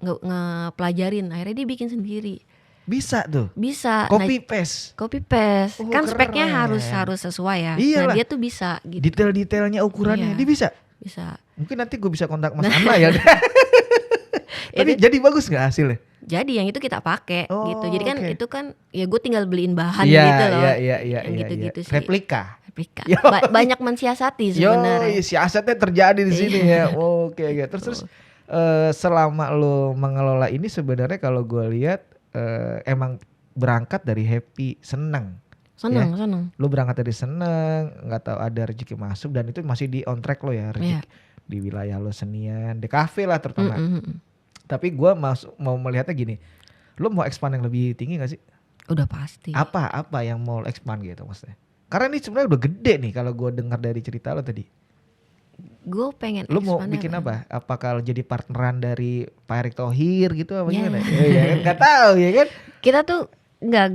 ngepelajarin, akhirnya dia bikin sendiri. Bisa tuh? Bisa. Copy paste? Copy paste. Oh, kan keren. speknya harus sesuai ya. Iyalah. Nah dia tuh bisa gitu. Detail-detailnya ukurannya, dia bisa? Bisa. Mungkin nanti gue bisa kontak Mas Ana ya. Tapi jadi bagus gak hasilnya? Jadi yang itu kita pakai gitu. Jadi kan itu kan ya gue tinggal beliin bahan gitu loh. Iya. Gitu-gitu sih. Replika. Banyak mensiasati sebenarnya. Yo, siasatnya terjadi di sini ya. Oke. Terus selama lo mengelola ini sebenarnya kalau gue lihat emang berangkat dari happy, seneng. Seneng. Lo berangkat dari seneng, nggak tahu ada rezeki masuk dan itu masih di on track lo ya rezeki di wilayah lo senian, di kafe lah terutama. Tapi gue mau melihatnya gini, lo mau expand yang lebih tinggi gak sih? Udah pasti. Apa yang mau expand gitu maksudnya? Karena ini sebenarnya udah gede nih kalau gue dengar dari cerita lo tadi. Gue pengen Lu mau expand bikin apa? Apakah jadi partneran dari Pak Erick Thohir gitu apa Ya. gimana? Ya kan nggak tahu ya kan? Kita tuh nggak,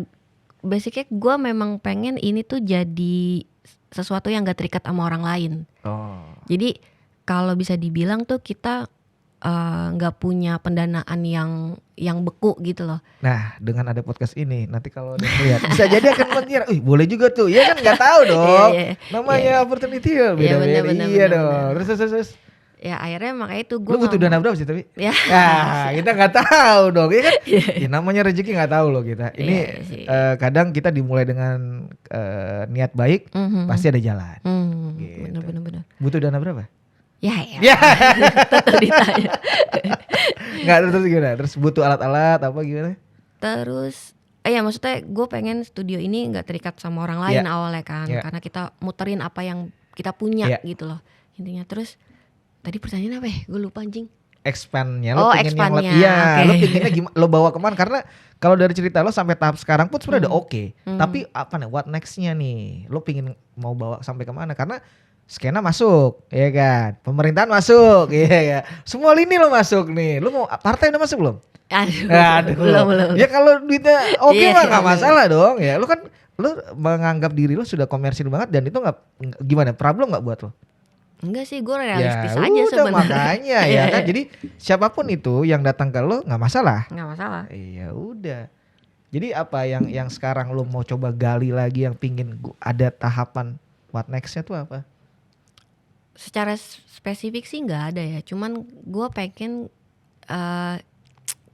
basicnya gue memang pengen ini tuh jadi sesuatu yang gak terikat sama orang lain. Oh. Jadi kalau bisa dibilang tuh kita nggak punya pendanaan yang beku gitu loh. Nah, dengan ada podcast ini, nanti kalau ada yang lihat bisa jadi akan mengira, boleh juga tuh, ya kan nggak tahu dong. Iya, Namanya opportunity ya, beda-beda. bener, Iya bener, dong. bener. Terus. Ya akhirnya makanya itu gue Lu butuh dana berapa sih tapi? Ya. Nah, kita nggak tahu dong, ya kan? Ya, namanya rezeki nggak tahu loh kita. Ini Iya sih. kadang kita dimulai dengan niat baik, pasti ada jalan. Gitu. Bener. Butuh dana berapa? Ya. Tetap ditanya. Nggak, terus gimana? Terus butuh alat-alat apa gimana? Terus ya maksudnya gue pengen studio ini nggak terikat sama orang lain awalnya kan, karena kita muterin apa yang kita punya gitu loh intinya. Terus tadi pertanyaan apa ya? Gue lupa anjing. Expandnya, lo pengen expandnya. yang iya, Okay. lo pengennya gimana? Lo bawa kemana? Karena kalau dari cerita lo sampai tahap sekarang pun sebenarnya udah oke. Tapi apa nih? What nextnya nih? Lo pengen mau bawa sampai kemana? Karena skena masuk, ya kan? Pemerintahan masuk, ya. Semua lini lo masuk nih. Lo mau partai udah masuk belum? Aduh. Belum. Ya kalau duitnya oke Iya, mah nggak iya. masalah dong. Ya, lo kan lo menganggap diri lo sudah komersil banget dan itu nggak gimana? Problem nggak buat lo? Enggak sih, gue realistis Ya aja udah sebenarnya. makanya ya kan. Jadi siapapun itu yang datang ke lo nggak masalah. Nggak masalah. Iya udah. Jadi apa yang sekarang lo mau coba gali lagi yang pingin ada tahapan what nextnya tuh apa? Secara spesifik sih nggak ada ya. Cuman gue pengen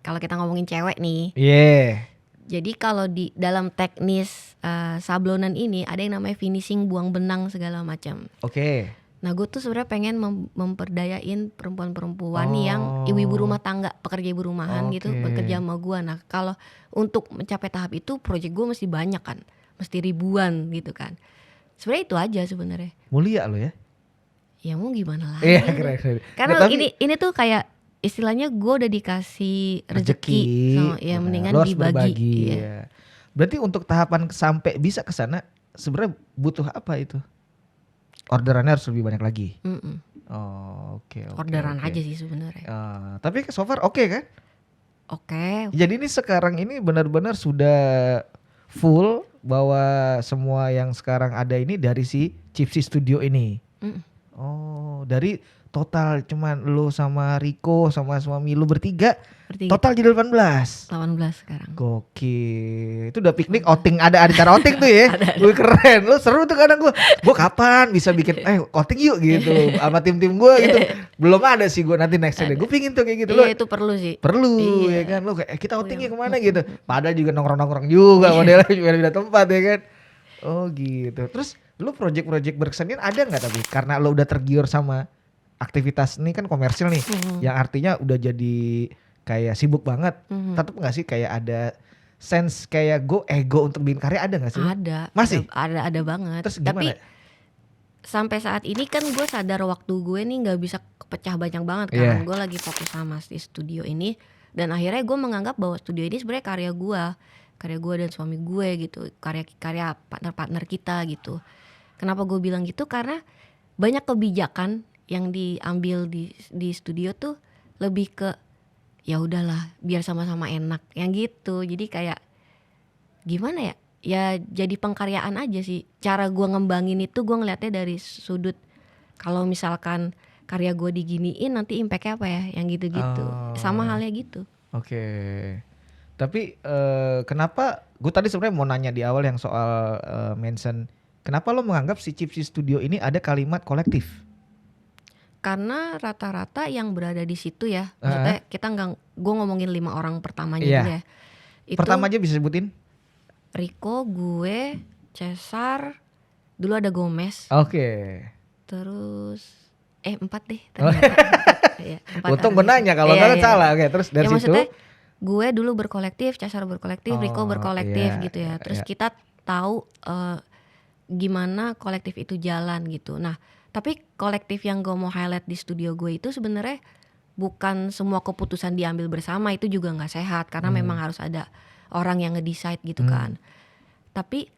kalau kita ngomongin cewek nih. Iya. Jadi kalau di dalam teknis sablonan ini ada yang namanya finishing, buang benang segala macam. Oke. Nah gue tuh sebenarnya pengen memperdayain perempuan-perempuan yang ibu-ibu rumah tangga, pekerja ibu rumahan gitu, bekerja sama gue. Nah kalau untuk mencapai tahap itu project gue mesti banyak kan, mesti ribuan gitu kan. Sebenarnya itu aja sebenarnya. Mulia lo ya. Ya mau gimana lagi? Iya keren. Karena Nah, tapi ini tuh kayak istilahnya gue udah dikasih rezeki, sama, ya mendingan lo harus dibagi. berbagi, Iya. ya. Berarti untuk tahapan sampai bisa ke sana sebenarnya butuh apa itu? Orderannya harus lebih banyak lagi. Oh, oke. Orderan aja sih sebenarnya. Tapi so far oke kan? Oke. Jadi ini sekarang ini benar-benar sudah full bahwa semua yang sekarang ada ini dari si Chipsy Studio ini. Oh, dari total cuman lu sama Rico sama suami lu bertiga. Total jadi 18 sekarang. Gokil. Itu udah piknik outing, ada acara outing tuh ya. Gue keren. Lu seru tuh kadang gue kapan bisa bikin outing yuk gitu sama tim-tim gue gitu. Belum ada sih gue, nanti next deh. Gue pingin tuh kayak gitu. Iya itu perlu sih. Perlu ya kan. Lu kayak kita outingnya kemana gitu. Padahal juga nongkrong-nongkrong juga modelnya beda tempat ya kan. Oh gitu. Terus lu project-project berkesan ada nggak tapi karena lu udah tergiur sama aktivitas ini kan komersil nih, yang artinya udah jadi kayak sibuk banget. Tetap nggak sih kayak ada sense kayak ego untuk bikin karya, ada nggak sih? Ada. Masih? Ada banget. Terus gimana? Tapi sampai saat ini kan gue sadar waktu gue nih nggak bisa kepecah banyak banget kan. Yeah. Gue lagi fokus sama di studio ini dan akhirnya gue menganggap bahwa studio ini sebenarnya karya gue dan suami gue gitu, karya partner kita gitu. Kenapa gue bilang gitu? Karena banyak kebijakan yang diambil di studio tuh lebih ke ya udahlah biar sama-sama enak yang gitu. Jadi kayak gimana ya? Ya jadi pengkaryaan aja sih. Cara gue ngembangin itu gue ngeliatnya dari sudut kalau misalkan karya gue diginiin nanti impactnya apa ya? Yang gitu-gitu. Sama halnya gitu. Oke. Tapi kenapa? Gue tadi sebenarnya mau nanya di awal yang soal mention. Kenapa lo menganggap si Chipsy Studio ini ada kalimat kolektif? Karena rata-rata yang berada di situ ya, maksudnya kita gue ngomongin 5 orang pertamanya dulu ya. Itu pertama aja bisa sebutin? Rico, gue, Cesar, dulu ada Gomez. Oke. Terus 4 deh. Ya, untung gue nanya, kalau nggak salah. Oke, terus dari ya, situ? maksudnya gue dulu berkolektif, Cesar berkolektif, Rico berkolektif gitu ya. Terus kita tahu gimana kolektif itu jalan gitu. Nah, tapi kolektif yang gue mau highlight di studio gue itu sebenarnya bukan semua keputusan diambil bersama, itu juga nggak sehat karena memang harus ada orang yang nge-decide gitu kan. Tapi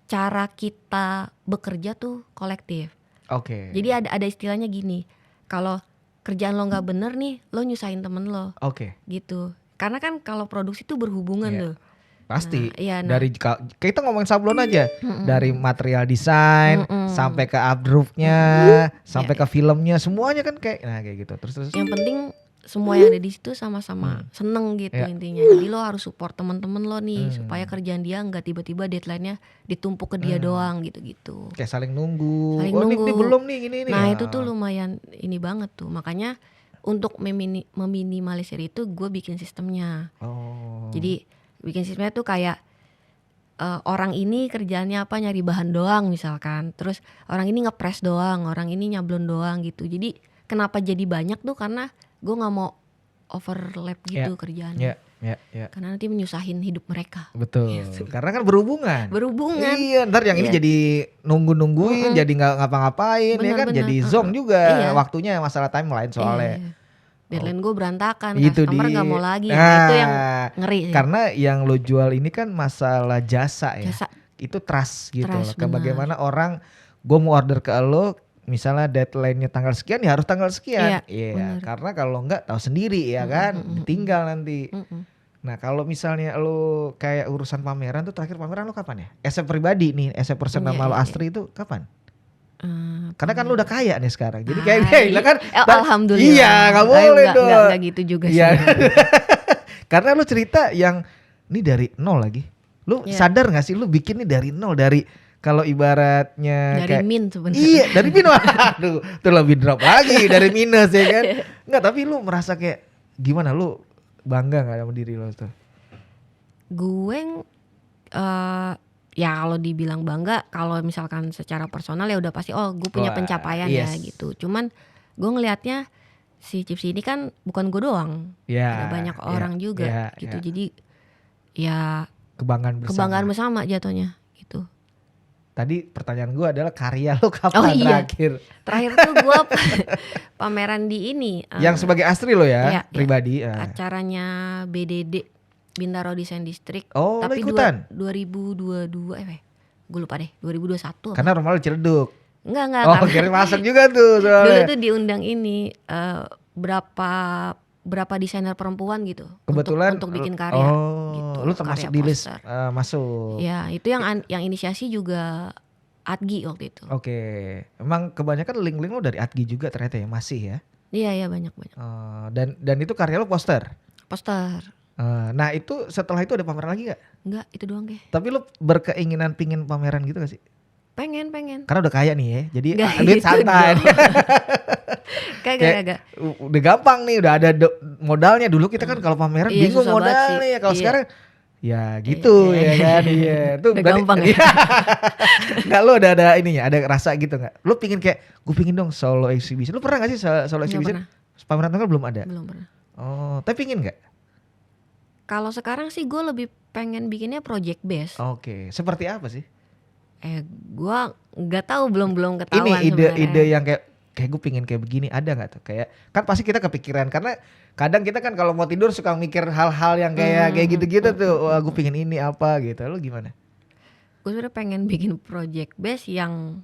cara kita bekerja tuh kolektif. Oke. Jadi ada istilahnya gini, kalau kerjaan lo nggak bener nih, lo nyusahin temen lo. Oke. Gitu. Karena kan kalau produksi tuh berhubungan tuh. Pasti. Nah, iya, Dari kita ngomongin sablon aja, dari material desain sampai ke updrop-nya, sampai ke filmnya, semuanya kan kayak gitu. Terus. Yang penting semua yang ada di situ sama-sama seneng gitu intinya. Jadi lo harus support temen-temen lo nih supaya kerjaan dia nggak tiba-tiba deadline-nya ditumpuk ke dia doang gitu-gitu. Kayak saling nunggu. Saling Ini nunggu. belum nih ini. Nah itu tuh lumayan ini banget tuh. Makanya untuk meminimalisir itu gue bikin sistemnya. Jadi bikin sistemnya tuh kayak orang ini kerjaannya apa, nyari bahan doang misalkan. Terus orang ini ngepres doang, orang ini nyablon doang gitu. Jadi kenapa jadi banyak tuh karena gue nggak mau overlap gitu kerjaannya. Karena nanti menyusahin hidup mereka. Betul. Karena kan berhubungan. Iya, ntar yang ini jadi nungguin, jadi nggak ngapa-ngapain, ya kan jadi zong juga waktunya, masalah timeline soalnya. Deadline gue berantakan, Itu customer nggak mau lagi. Nah, itu yang ngeri sih. Karena yang lo jual ini kan masalah jasa ya. Itu trust gitu loh. Bagaimana orang, gue mau order ke lo, misalnya deadline-nya tanggal sekian ya harus tanggal sekian. Iya. Karena kalau enggak tahu sendiri ya kan, ditinggal nanti. Nah kalau misalnya lo kayak urusan pameran tuh, terakhir pameran lo kapan ya? As a pribadi nih, as a person nama lo Astri itu kapan? Karena kan lu udah kaya nih sekarang. Jadi kayak kan alhamdulillah. Iya, gak boleh dong. Enggak gitu juga sih. Karena lu cerita yang ini dari nol lagi. Lu sadar gak sih lu bikin nih dari nol, dari kalau ibaratnya dari min sebenarnya. Iya, dari min. Aduh, itu lebih drop lagi dari minus ya kan. Enggak, tapi lu merasa kayak gimana, lu bangga gak sama diri lu tuh? Gue ya kalau dibilang bangga, kalau misalkan secara personal ya udah pasti gue punya pencapaian ya gitu. Cuman gue ngelihatnya si Cipsi ini kan bukan gue doang, ada banyak orang juga gitu. Jadi ya kebanggaan bersama jatuhnya gitu. Tadi pertanyaan gue adalah karya lo kapan terakhir? Terakhir tuh gue pameran di ini. Yang sebagai Astri lo ya, pribadi. Acaranya BDD. Bintaro Design District. Tapi lo ikutan? 2022 gue lupa deh, 2021 Karena rumah lo Ciledug. Enggak. Kira masak juga tuh soalnya. Dulu tuh diundang ini berapa desainer perempuan gitu. Kebetulan untuk bikin karya gitu. Lu termasuk di list masuk. Ya itu yang inisiasi juga Adgi waktu itu. Oke. Emang kebanyakan link-link lo dari Adgi juga ternyata ya, masih ya? Iya banyak. Dan itu karya lo poster? Poster. Nah itu setelah itu ada pameran lagi gak? Enggak, itu doang kayak. Tapi lu berkeinginan pingin pameran gitu gak sih? Pengen. Karena udah kaya nih ya, jadi gitu duit santai. Kagak. Udah gampang nih, udah ada modalnya. Dulu kita kan kalau pameran bingung modalnya. Kalau sekarang ya gitu ya kan. Iya. Itu udah gampang ya. Nggak, lu ada ininya, ada rasa gitu gak? Lu pingin kayak, gue pingin dong solo exhibition. Lu pernah gak sih solo exhibition? Pameran tanggal belum ada? Belum pernah. Tapi pingin gak? Kalau sekarang sih gue lebih pengen bikinnya project base. Oke, seperti apa sih? Gue nggak tahu, belum ketahuan. Ini ide yang kayak gue pingin kayak begini, ada nggak tuh? Kayak kan pasti kita kepikiran, karena kadang kita kan kalau mau tidur suka mikir hal-hal yang kayak gitu-gitu tuh. Wah, gue pingin ini apa gitu. Lu gimana? Gue sebenarnya pengen bikin project base yang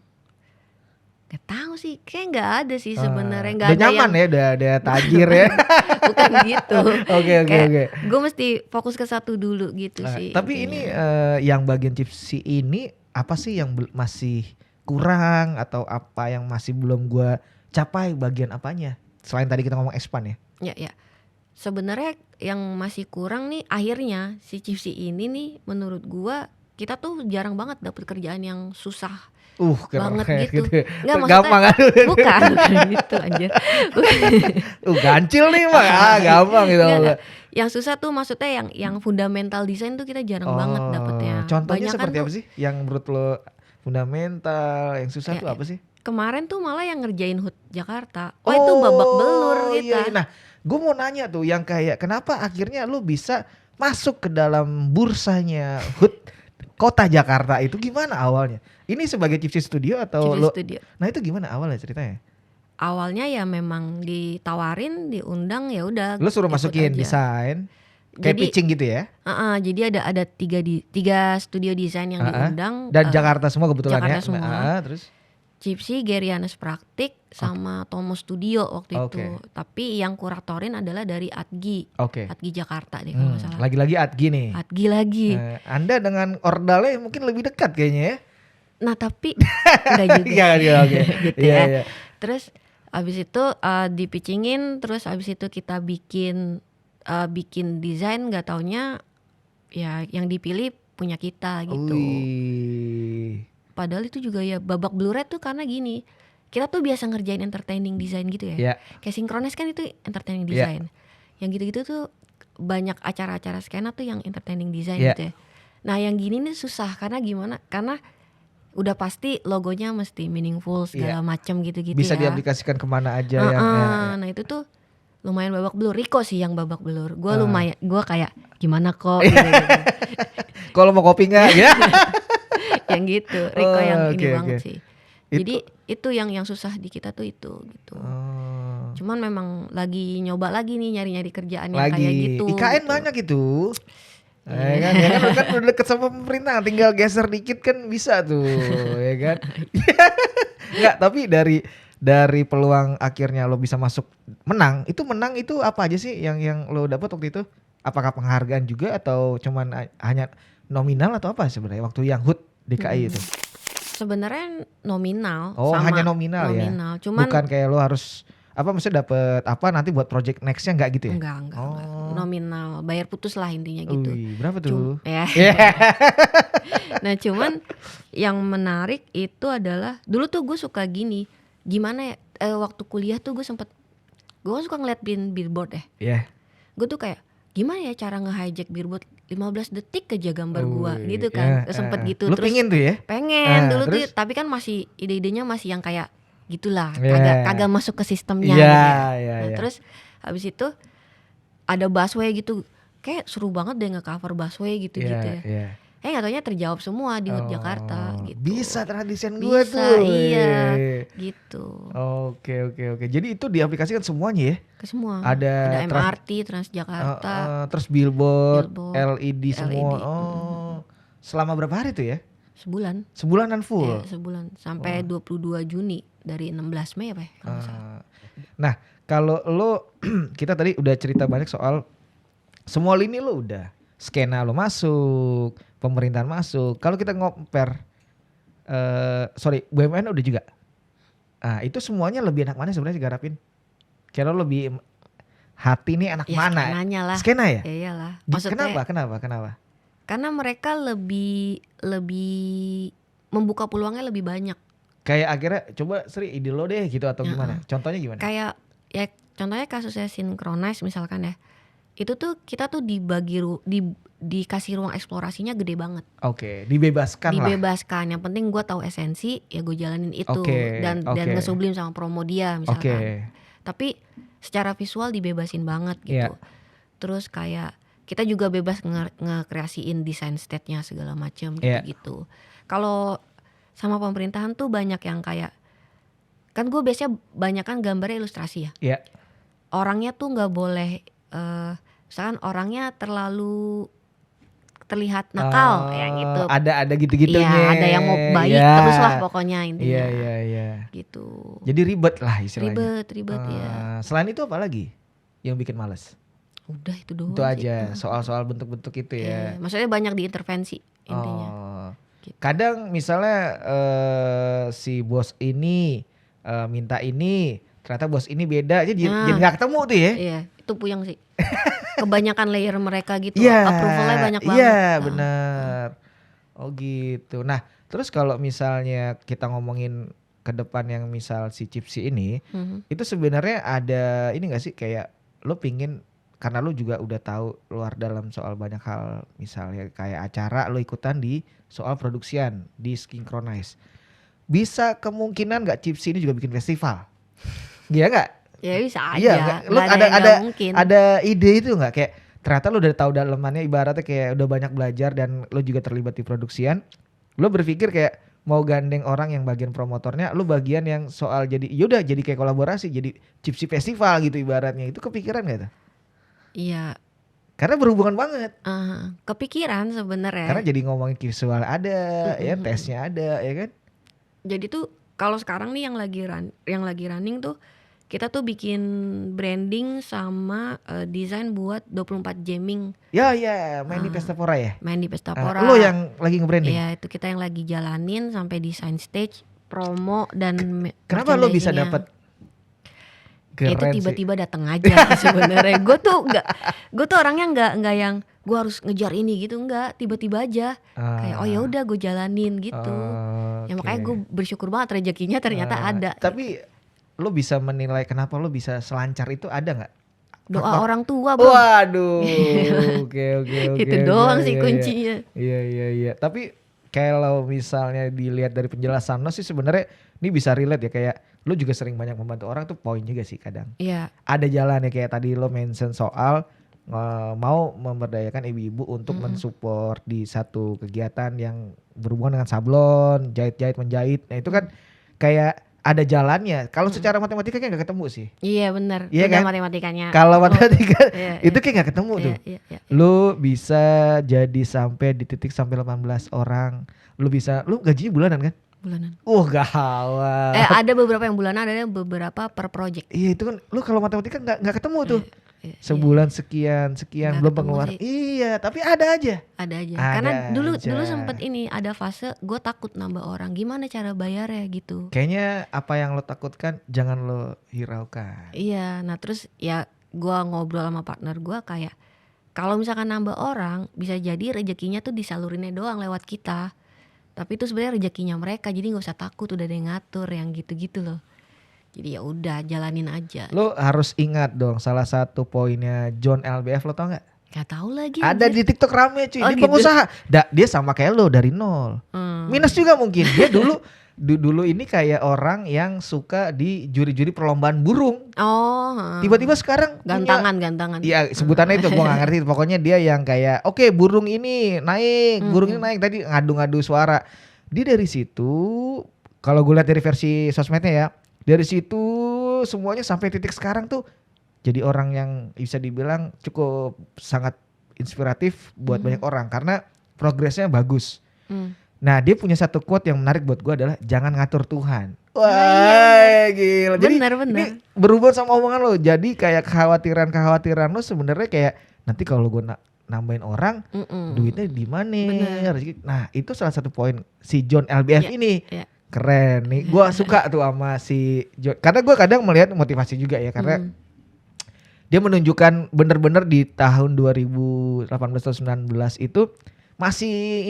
gak tahu sih, kayak nggak ada sih sebenarnya. Nggak udah ada nyaman yang... ya, udah tajir ya. Bukan gitu. Oke. Gue mesti fokus ke satu dulu gitu sih. Tapi intinya. Ini yang bagian Cipsi ini apa sih yang masih kurang, atau apa yang masih belum gue capai, bagian apanya? Selain tadi kita ngomong expand ya. Ya. Sebenarnya yang masih kurang nih akhirnya si Cipsi ini nih, menurut gue kita tuh jarang banget dapet kerjaan yang susah. Banget gitu. Enggak, gampang kan? Bukan gitu anjir. Gancil nih mah, gampang gitu. Enggak. Yang susah tuh maksudnya yang fundamental desain tuh kita jarang banget dapetnya. Contohnya banyakan seperti tuh, apa sih yang menurut lo fundamental, yang susah tuh apa sih? Kemarin tuh malah yang ngerjain HUT Jakarta. Itu babak belur gitu. Iya. Nah, gue mau nanya tuh yang kayak kenapa akhirnya lu bisa masuk ke dalam bursanya HUT Kota Jakarta itu, gimana awalnya? Ini sebagai Cipsi Studio atau lo? Studio. Nah itu gimana awalnya ceritanya? Awalnya ya memang ditawarin, diundang, ya udah. Lo suruh masukin desain? Kayak jadi pitching gitu ya? Jadi ada tiga studio desain yang diundang. Dan Jakarta semua kebetulan Jakarta ya? semua. Terus? Cipsi, Gerianes Praktik, sama Tomo Studio waktu itu. Tapi yang kuratorin adalah dari Atgi. Atgi Jakarta deh kalau nggak salah. Lagi-lagi Atgi nih. Atgi lagi. Anda dengan Ordalnya mungkin lebih dekat kayaknya ya? Nah tapi enggak juga. Gitu ya. Terus abis itu dipitchingin, terus abis itu kita bikin desain, nggak taunya ya yang dipilih punya kita gitu. Padahal itu juga ya babak belurnya tuh karena gini, kita tuh biasa ngerjain entertaining design gitu ya. Kayak Synchronize kan itu entertaining design. Yang gitu-gitu tuh banyak acara-acara skena tuh yang entertaining design gitu ya. Nah yang gini nih susah karena gimana? Karena udah pasti logonya mesti meaningful segala macam gitu-gitu. Bisa ya. diaplikasikan kemana aja Nah itu tuh lumayan babak belur. Riko sih yang babak belur. Gue lumayan, gue kayak gimana kok gitu. Kalau mau kopi nggak? Ya. Yang gitu. Riko yang ini banget sih. Jadi itu yang susah di kita tuh itu gitu. Cuman memang lagi nyoba lagi nih nyari-nyari kerjaan yang kayak gitu. IKN gitu. Banyak itu. Ya kan udah deket sama pemerintah, tinggal geser dikit kan bisa tuh, ya kan? Enggak, tapi dari peluang akhirnya lo bisa masuk menang itu apa aja sih yang lo dapat waktu itu? Apakah penghargaan juga atau cuman hanya nominal atau apa sebenarnya waktu yang HUT DKI itu? Sebenarnya nominal. Hanya nominal ya. Cuman bukan kayak lo harus apa maksudnya dapat apa nanti buat project nextnya enggak gitu ya? Enggak. Nominal, bayar putus lah intinya gitu. Berapa tuh? Nah cuman yang menarik itu adalah dulu tuh gue suka gini, gimana ya waktu kuliah tuh gue suka ngeliat billboard gue tuh kayak gimana ya cara nge-hijack billboard 15 detik aja gambar gue gitu kan. Sempet gitu. Lu terus pengen tuh ya? Pengen dulu tuh, tapi kan masih ide-idenya masih yang kayak gitulah, kagak masuk ke sistemnya Terus habis itu ada busway gitu, kayak seru banget deh nge-cover busway gitu-gitu ya. Gak taunya terjawab semua di HUT Jakarta gitu. Bisa tradisi gue tuh. Iya gitu. Oke. Jadi itu diaplikasikan semuanya ya? Ke semua. Ada MRT, Transjakarta, terus billboard, LED semua. Selama berapa hari tuh ya? Sebulanan full? Sebulan. Sampai 22 Juni dari 16 Mei apa ya? Nah kalau lo, kita tadi udah cerita banyak soal semua lini lo udah. Skena lo masuk, pemerintahan masuk. Kalau kita compare, BUMN udah juga. Itu semuanya lebih enak mana sebenarnya digarapin? Kayak lo lebih hati nih enak mana? Skenanya lah. Skena ya? Iyalah. Maksudnya, kenapa? Karena mereka lebih membuka peluangnya lebih banyak. Kayak akhirnya coba Sri ide lo deh gitu atau gimana? Contohnya gimana? Kayak ya contohnya kasusnya Synchronize misalkan ya. Itu tuh kita tuh dikasih ruang eksplorasinya gede banget. Dibebaskan. Yang penting gue tahu esensi, ya gue jalanin itu dan nge-sublim sama promo dia misalkan. Tapi secara visual dibebasin banget gitu. Terus kayak kita juga bebas nge-kreasiin desain state-nya segala macam gitu. Kalau sama pemerintahan tuh banyak yang kayak, kan gue biasanya banyak kan gambarnya ilustrasi ya. Orangnya tuh nggak boleh, misalkan orangnya terlalu terlihat nakal ya gitu. Ada gitu-gitunya. Iya, ada yang mau baik terus lah pokoknya intinya. Iya. Gitu. Jadi ribet lah istilahnya. Ribet ya. Selain itu apa lagi yang bikin males? Udah itu doang. Itu aja, soal-soal bentuk-bentuk itu ya. Maksudnya banyak diintervensi intinya. Gitu. Kadang misalnya si bos ini minta ini, ternyata bos ini beda, jadi nggak ketemu tuh ya. Iya, itu puyeng sih. Kebanyakan layer mereka gitu, approvalnya banyak banget. Iya, benar. Oh gitu. Nah, terus kalau misalnya kita ngomongin ke depan yang misal si Cipsi ini, itu sebenarnya ada ini nggak sih kayak lo pingin, karena lo juga udah tahu luar dalam soal banyak hal, misalnya kayak acara lo ikutan di soal produksian di Synchronize. Bisa kemungkinan nggak Cipsi ini juga bikin festival? Iya nggak? Ya bisa aja. Iya, lu mungkin. ada ide itu nggak, kayak ternyata lu udah tahu dalamannya, ibaratnya kayak udah banyak belajar dan lu juga terlibat di produksian. Lu berpikir kayak mau gandeng orang yang bagian promotornya, lu bagian yang soal jadi yaudah jadi kayak kolaborasi, jadi Cipsi festival gitu ibaratnya. Itu kepikiran gak tuh? Iya, Karena berhubungan banget. Kepikiran sebenarnya. Karena jadi ngomongin visual ada, ya tesnya ada, ya kan? Jadi tuh kalau sekarang nih yang lagi running tuh kita tuh bikin branding sama desain buat 24 jamming. Ya, main di Pestapora ya? Main di Pestapora. Lo yang lagi nge-branding? Iya, itu kita yang lagi jalanin sampai desain stage, promo dan kenapa lo bisa dapat? Itu tiba-tiba datang aja sebenarnya. Gue tuh orangnya nggak yang gue harus ngejar ini gitu, nggak, tiba-tiba aja kayak oh ya udah gue jalanin gitu. Ya makanya gue bersyukur banget rezekinya ternyata ada. Tapi lo bisa menilai kenapa lo bisa selancar itu, ada nggak? Doa orang tua, bro. Waduh, oke. Itu doang sih kuncinya. Iya. Tapi kalau misalnya dilihat dari penjelasan lo sih sebenarnya ini bisa relate ya, kayak lo juga sering banyak membantu orang tuh, poin juga sih kadang. Iya. Ada jalannya kayak tadi lo mention soal mau memberdayakan ibu-ibu untuk mensupport di satu kegiatan yang berhubungan dengan sablon, menjahit. Nah itu kan kayak ada jalannya. Kalau secara matematika kayak nggak ketemu sih. Iya benar. Iya kan? Matematikanya. Kalau matematika itu iya. kayak nggak ketemu tuh. Iya. Lu bisa jadi sampai di titik sampai 18 orang. Lu gajinya bulanan kan? Bulanan. Gawat. Ada beberapa yang bulanan, ada yang beberapa per project. Iya itu kan lu kalau matematika nggak ketemu tuh. Iya. Sebulan sekian Nggak belum ketemu pengeluaran. sih. Iya, tapi ada aja. Karena dulu sempet ini ada fase gue takut nambah orang, gimana cara bayarnya gitu. Kayaknya apa yang lo takutkan jangan lo hiraukan. Iya, nah terus ya gue ngobrol sama partner gue kayak kalau misalkan nambah orang bisa jadi rezekinya tuh disalurinnya doang lewat kita. Tapi itu sebenarnya rezekinya mereka, jadi nggak usah takut, udah ada yang ngatur yang gitu-gitu loh. Jadi ya udah jalanin aja. Lo harus ingat dong salah satu poinnya John LBF, lo tau nggak? Gak tahu lagi. Ada di TikTok rame cuy, Oh, dia gitu. pengusaha. Dia sama kayak lo dari nol. Minus juga mungkin. Dia dulu ini kayak orang yang suka di juri-juri perlombaan burung. Tiba-tiba sekarang gantangan. Iya sebutannya itu gue gak ngerti. Pokoknya dia yang kayak oke, burung ini naik, tadi ngadu-ngadu suara. Dia dari situ, kalau gue lihat dari versi sosmednya ya, dari situ semuanya sampai titik sekarang tuh jadi orang yang bisa dibilang cukup sangat inspiratif buat banyak orang karena progresnya bagus. Nah dia punya satu quote yang menarik buat gue adalah jangan ngatur Tuhan. Wah gila. Jadi bener. ini berhubungan sama omongan lo. Jadi kayak kekhawatiran lo sebenarnya kayak nanti kalau gue nambahin orang duitnya di mana? Nah itu salah satu poin si John LBF ini. Keren nih. Gue suka tuh sama si John. Karena gue kadang melihat motivasi juga ya karena dia menunjukkan bener-bener di tahun 2018 atau 19 itu masih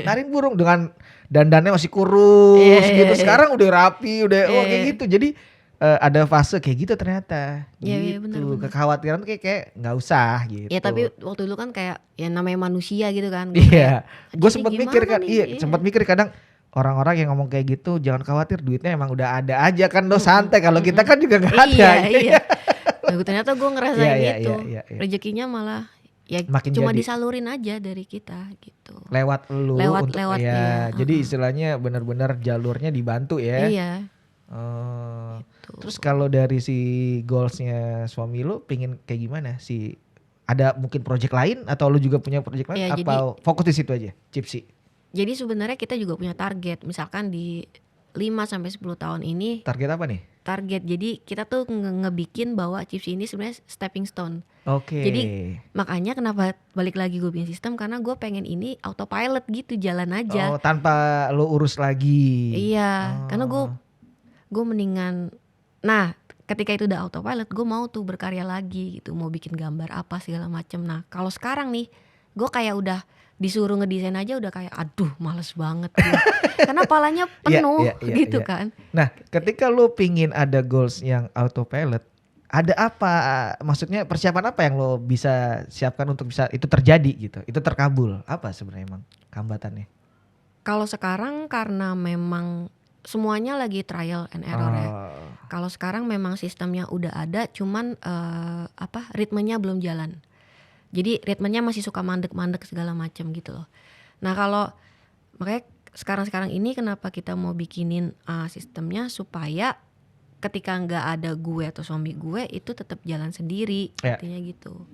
narin burung dengan dandannya masih kurus gitu. Sekarang udah rapi, kayak gitu. Jadi ada fase kayak gitu ternyata. Gitu. Bener. Kekhawatiran tuh kayak nggak usah gitu. Ya tapi waktu dulu kan kayak ya namanya manusia gitu kan. Iya. Gue sempat mikir kan, sempat mikir kadang orang-orang yang ngomong kayak gitu jangan khawatir duitnya emang udah ada aja kan, lo santai. Kalau kita kan juga nggak ada. Iya. Nah, ternyata gue ngerasain gitu. Iya. Rezekinya malah ya makin cuma jadi. disalurin aja dari kita gitu. Lewat lu lewat ya. Jadi istilahnya benar-benar jalurnya dibantu ya. Iya. Gitu. Terus kalau dari si goalsnya suami lu pingin kayak gimana sih? Ada mungkin project lain atau lu juga punya project lain? Apa fokus di situ aja, Cipsi? Jadi sebenarnya kita juga punya target. Misalkan di 5-10 tahun ini. Target apa nih? Target, jadi kita tuh ngebikin bahwa Cipsi ini sebenarnya stepping stone. Oke. Jadi makanya kenapa balik lagi gue bikin sistem, karena gue pengen ini autopilot gitu, jalan aja. Tanpa lo urus lagi. Iya, karena gue mendingan. Nah, ketika itu udah autopilot, gue mau tuh berkarya lagi gitu, mau bikin gambar apa segala macem. Nah, kalau sekarang nih, gue kayak udah disuruh ngedesain aja udah kayak aduh males banget gitu. Karena palanya penuh gitu kan. Nah ketika lo pingin ada goals yang autopilot, ada apa, maksudnya persiapan apa yang lo bisa siapkan untuk bisa itu terjadi gitu, itu terkabul, apa sebenarnya emang hambatannya? Kalau sekarang karena memang semuanya lagi trial and error ya. Kalau sekarang memang sistemnya udah ada, cuman ritmenya belum jalan. Jadi ritmenya masih suka mandek-mandek segala macam gitu loh. Nah kalau makanya sekarang ini kenapa kita mau bikinin sistemnya supaya ketika nggak ada gue atau suami gue itu tetap jalan sendiri, artinya gitu.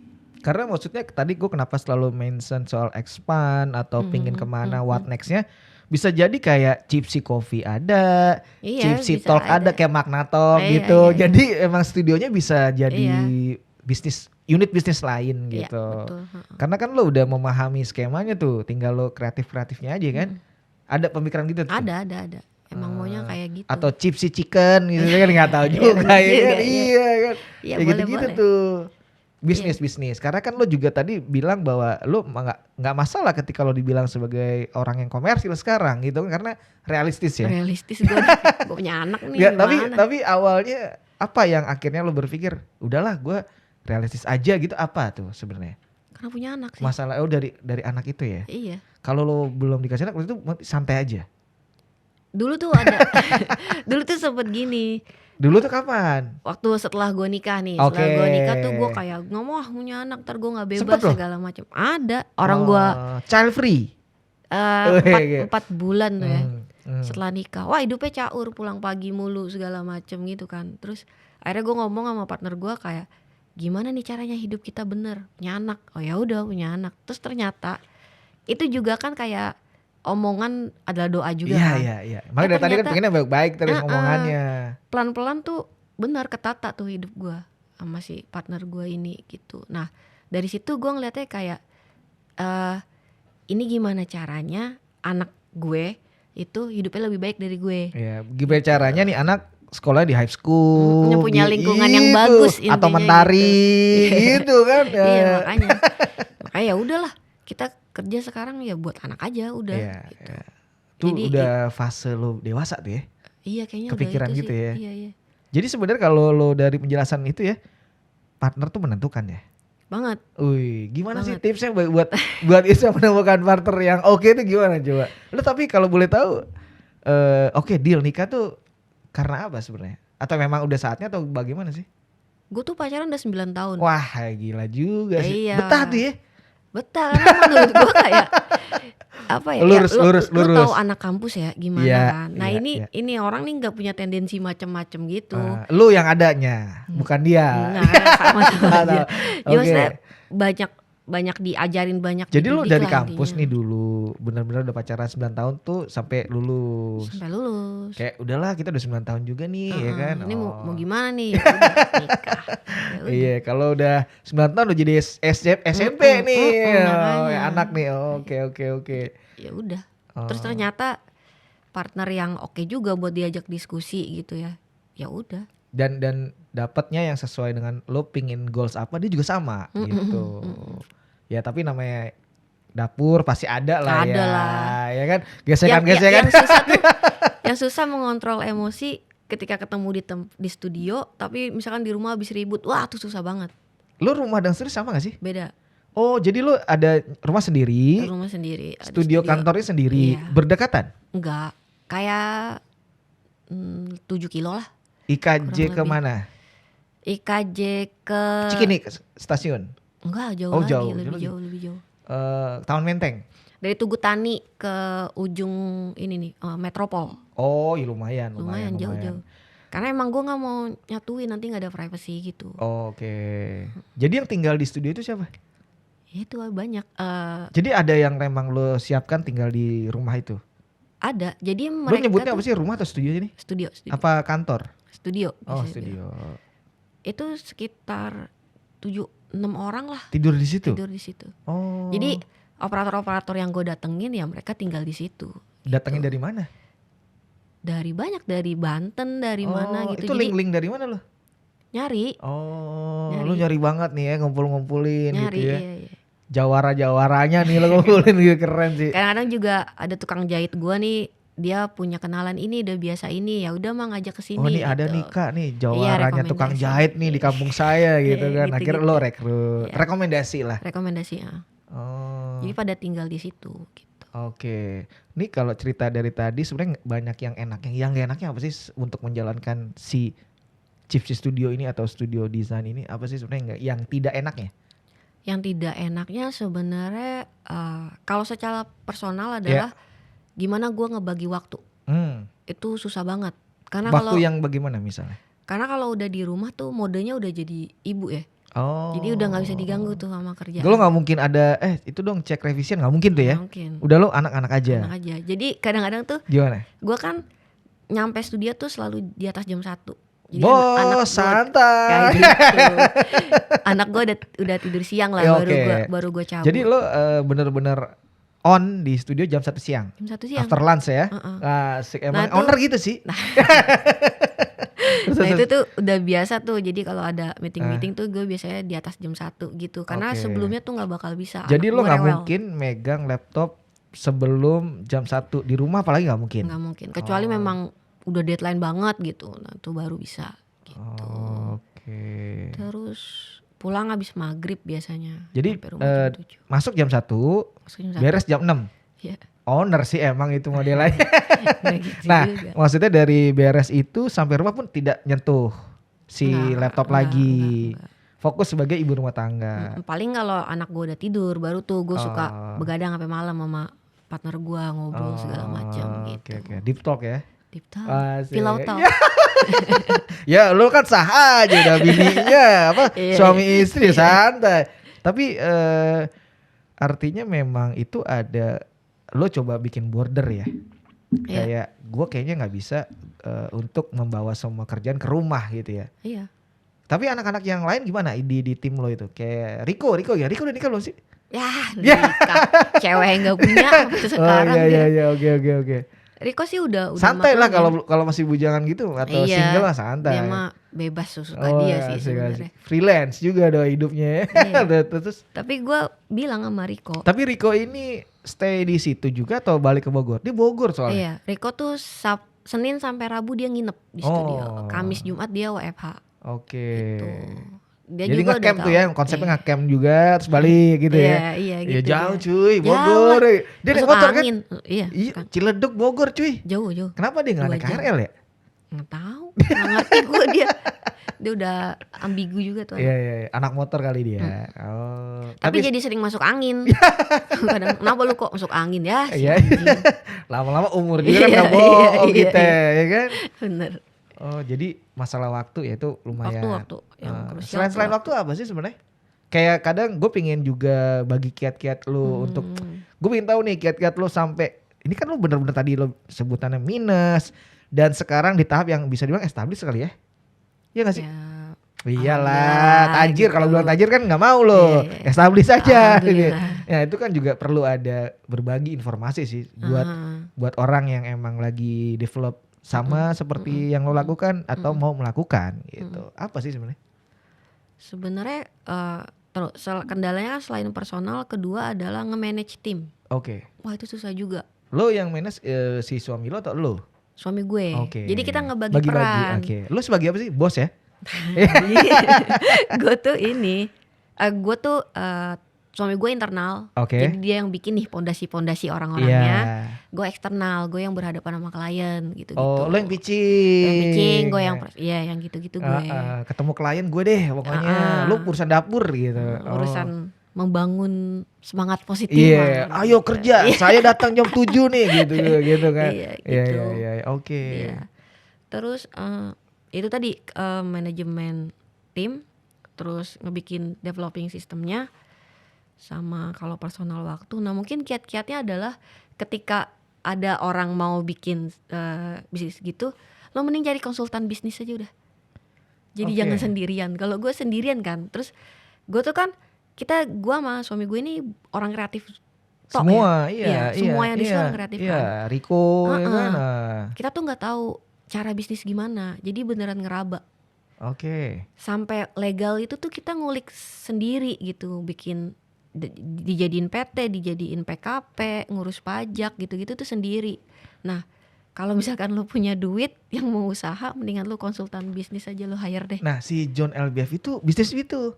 Karena maksudnya tadi gue kenapa selalu mention soal expand atau pingin kemana, what nextnya. Bisa jadi kayak Chipsy Coffee ada, Iya, Chipsy bisa Talk ada kayak Magna Talk gitu. iya. Jadi emang studionya bisa jadi Iya. unit bisnis lain Iya, gitu. betul. Karena kan lo udah memahami skemanya tuh, tinggal lo kreatifnya aja kan. Ada pemikiran gitu tuh? Ada. Emang maunya kayak gitu. Atau Chipsy Chicken gitu kan, nggak tahu Iya, juga bener ya juga, kan. iya. Iya kan. Iya, Kayak gitu-gitu boleh. tuh. Bisnis. Karena kan lo juga tadi bilang bahwa lo nggak masalah ketika lo dibilang sebagai orang yang komersil sekarang gitu kan, karena realistis ya. Realistis gue punya anak nih. Nggak, gimana? tapi awalnya apa yang akhirnya lo berpikir udahlah gue realistis aja gitu, apa tuh sebenarnya? Karena punya anak sih. Masalah dari anak itu ya. Iya. Kalau lo belum dikasih anak itu santai aja. Dulu tuh ada dulu tuh sempet gini. Dulu tuh kapan? Waktu setelah gue nikah nih, Oke. setelah gue nikah tuh gue kayak nggak mau punya anak, ntar gue nggak Sempet bebas loh? segala macam. Ada orang gue child free. empat bulan tuh ya Hmm. setelah nikah. Wah hidupnya caur, pulang pagi mulu segala macem gitu kan. Terus akhirnya gue ngomong sama partner gue kayak gimana nih caranya hidup kita bener punya anak. Oh ya udah punya anak. Terus ternyata itu juga kan kayak omongan adalah doa juga kan. Iya. Makanya dari tadi kan pengennya baik-baik terus omongannya. Pelan-pelan tuh benar ketata tuh hidup gue sama si partner gue ini gitu. Nah dari situ gue ngeliatnya kayak ini gimana caranya anak gue itu hidupnya lebih baik dari gue. Iya, gimana caranya nih anak sekolah di high school, Yang punya lingkungan yang gitu. bagus atau intinya mentari gitu kan. Iya makanya ya udahlah kita kerja sekarang ya buat anak aja udah. Iya, gitu. iya. Itu Jadi, udah fase lo dewasa tuh ya. Iya kayaknya Kepikiran udah itu gitu sih. ya. Iya. Jadi sebenarnya kalau lo dari penjelasan itu ya, partner tuh menentukan ya. Banget. Wih, gimana sih Banget. tipsnya buat Isa menemukan partner yang oke itu gimana coba? Lo tapi kalau boleh tahu, oke deal nikah tuh karena apa sebenarnya? Atau memang udah saatnya atau bagaimana sih? Gue tuh pacaran udah 9 tahun. Wah gila juga sih. Iya. Betah tuh ya. Betah karena menurut gue kayak apa ya? Lurus, lurus. Lu tahu anak kampus ya gimana Iya, kan. Nah iya. ini orang nih nggak punya tendensi macem-macem gitu. Lu yang adanya, bukan dia. Nah sama aja. Ya Oke. maksudnya banyak diajarin banyak. Jadi lu dididik dari lah kampus intinya. nih dulu benar-benar udah pacaran 9 tahun tuh sampai lulus. Sampai lulus. Kayak udahlah kita udah 9 tahun juga nih ya kan. Ini Oh. mau gimana nih? Ya udah, nikah. Ya udah. Iya, kalau udah 9 tahun udah jadi SMP nih. Oh, ya anak nih. Oke. Ya udah. Oh. Terus ternyata partner yang oke juga buat diajak diskusi gitu ya. Ya udah. Dan dapatnya yang sesuai dengan lo pingin goals apa dia juga sama gitu. Ya tapi namanya dapur pasti ada lah Ada ya. lah. Ya kan? Gesekan-gesekan. Yang susah tuh, yang susah mengontrol emosi ketika ketemu di studio, tapi misalkan di rumah habis ribut, wah tuh susah banget. Lo rumah dan studio sama gak sih? Beda. Oh jadi lo ada rumah sendiri, Rumah sendiri. ada studio kantornya sendiri, Iya. berdekatan? Enggak, kayak 7 kilo lah. IKJ Kurang ke lebih. mana? IKJ ke Cikini stasiun. enggak jauh Oh, lagi, jauh, lebih jauh jauh, lebih jauh. Taman Menteng. Dari Tugu Tani ke ujung ini nih, Metropol. Oh, ya lumayan. Lumayan jauh-jauh. Karena emang gue nggak mau nyatuin, nanti nggak ada privacy gitu. Oke. Jadi yang tinggal di studio itu siapa? Itu banyak. Jadi ada yang memang lo siapkan tinggal di rumah itu? Ada. Jadi Lo mereka nyebutnya tuh apa sih, rumah atau studio ini? studio. Apa kantor? Studio. Oh, bisa dibilang. studio. Itu sekitar 7-6 orang lah Tidur di situ? tidur di situ. Oh. Jadi operator-operator yang gue datengin ya mereka tinggal di situ. Datangin dari mana? Dari banyak, dari Banten, dari mana gitu. Itu Jadi link-link dari mana lo? nyari, Oh, Nyari. lo nyari banget nih ya, ngumpul-ngumpulin nyari. gitu ya. Iya. Jawara-jawaranya nih lo ngumpulin gitu, keren sih. Kadang-kadang juga ada tukang jahit gue nih, dia punya kenalan ini udah biasa ini, ya udah mah ngajak ke sini. Oh, nih ada gitu. nih Kak nih, jawaranya tukang rekomendasi. jahit nih di kampung saya gitu Iya, kan. gitu-gitu. Akhirnya lo rekrut. Iya. Rekomendasi lah. Rekomendasi ya. Oh. Jadi pada tinggal di situ gitu. Oke, nih kalau cerita dari tadi sebenarnya banyak yang enaknya. Yang gak enaknya apa sih untuk menjalankan si Chipsy Studio ini atau studio design ini, apa sih sebenarnya yang tidak enaknya? Yang tidak enaknya sebenarnya kalau secara personal adalah gimana gue ngebagi waktu. Itu susah banget. Karena Waktu kalau yang bagaimana misalnya? karena kalau udah di rumah tuh modenya udah jadi ibu ya. Oh. Jadi udah nggak bisa diganggu tuh sama kerjaan. Lo nggak mungkin ada itu dong cek revision, nggak mungkin tuh ya? Nggak mungkin. Udah lo anak-anak aja. Anak aja. Jadi kadang-kadang tuh Gimana? gue kan nyampe studio tuh selalu di atas jam 1. Jadi Bos, santai. Kayak gitu. Anak gue udah tidur siang lah, baru gue cabut. Jadi lo bener-bener on di studio jam 1 siang. Jam 1 siang. After lunch ya. Asik, emang owner gitu sih. Nah itu tuh udah biasa tuh. Jadi kalau ada meeting tuh gue biasanya di atas jam 1 gitu. Karena sebelumnya tuh gak bakal bisa. Jadi lo gak mungkin megang laptop sebelum jam 1 di rumah, apalagi gak mungkin? Gak mungkin, kecuali memang udah deadline banget gitu. Nah itu baru bisa gitu. Oke. Terus pulang habis maghrib biasanya. Jadi masuk jam 1, beres jam 6. Iya. Owner sih emang itu modelnya. Gitu Nah juga. maksudnya dari beres itu sampai rumah pun tidak nyentuh si laptop lagi. Enggak. Fokus sebagai ibu rumah tangga. Paling kalau anak gue udah tidur baru tuh gue suka begadang sampai malam sama partner gue, ngobrol segala macam gitu. Oke. Deep talk ya. Deep talk. Pillow talk. Ya lu kan sah aja udah bininya suami istri santai. Tapi artinya memang itu ada, lo coba bikin border ya. Kayak gue kayaknya nggak bisa untuk membawa semua kerjaan ke rumah gitu ya. Iya. Tapi anak-anak yang lain gimana di tim lo itu? Kayak Riko udah nikah belum sih? Ya nikah. Cewek yang gak punya sampai sekarang. Iya oke. Riko sih udah santai lah kalau masih bujangan gitu atau single lah santai. Dia mah bebas suka dia sih sebenarnya. Freelance juga dong hidupnya. Terus. Tapi gue bilang sama Riko. Tapi Riko ini stay di situ juga atau balik ke Bogor? Dia Bogor soalnya. Iya, Riko tuh Senin sampai Rabu dia nginep di studio. Kamis Jumat dia WFH. Oke. Gitu. Dia jadi juga nge-camp tuh ya, konsepnya nge-camp juga terus balik gitu ya. Iya gitu. Ya jauh cuy, Bogor. Dia naik motor angin. Kan? Iya. Ciledug Bogor cuy. Jauh. Kenapa dia nggak naik KRL ya? Nggak tahu, nggak ngerti gue dia. Dia udah ambigu juga tuh. Iya, anak motor kali dia. Tapi jadi sering masuk angin. Kadang kenapa lu kok masuk angin ya? Iya. Lama-lama umur juga kan nggak bohong gitu ya kan. Bener. Oh jadi masalah waktu ya itu lumayan. Waktu yang krusial. Selain waktu apa sih sebenarnya? Kayak kadang gue pengen juga bagi kiat-kiat lu untuk, gue pengen tahu nih kiat-kiat lu sampai ini kan lu bener-bener tadi lu sebutannya minus dan sekarang di tahap yang bisa dibilang established kali ya? Iya gak sih? Ya, iyalah, tajir gitu. Kalau bilang tajir kan nggak mau lo, established aja. Ya itu kan juga perlu ada berbagi informasi sih buat orang yang emang lagi develop sama seperti yang lo lakukan atau mau melakukan gitu. Apa sih sebenarnya? Sebenarnya kendalanya selain personal, kedua adalah nge-manage tim. Oke. Wah itu susah juga. Lo yang manage si suami lo atau lo? Suami gue. Oke. Jadi kita ngebagi peran. Oke. Lo sebagai apa sih? Bos ya? Gue tuh suami gue internal. Jadi dia yang bikin nih pondasi orang-orangnya. Gue eksternal, gue yang berhadapan sama klien gitu-gitu. Oh, lo yang pitching. Gue yang gitu-gitu gue. Ketemu klien gue deh pokoknya. Lo urusan dapur gitu. Urusan membangun semangat positif. Iya, ayo kerja. Saya datang jam 7 nih gitu kan. Iya. Oke. Terus itu tadi manajemen tim, terus ngebikin developing sistemnya, sama kalau personal waktu. Nah mungkin kiat-kiatnya adalah ketika ada orang mau bikin bisnis gitu, lo mending cari konsultan bisnis aja udah. Jadi jangan sendirian. Kalau gue sendirian kan, terus gue tuh kan gue sama suami gue ini orang kreatif. Semua, semua yang di sini orang kreatif kan. Riko, ya kan. Kita tuh nggak tahu cara bisnis gimana, jadi beneran ngeraba. Oke. Sampai legal itu tuh kita ngulik sendiri gitu, bikin dijadiin PT, dijadiin PKP, ngurus pajak gitu-gitu tuh sendiri. Nah kalau misalkan lo punya duit yang mau usaha, mendingan lo konsultan bisnis aja, lo hire deh. Nah si John LBF itu bisnis itu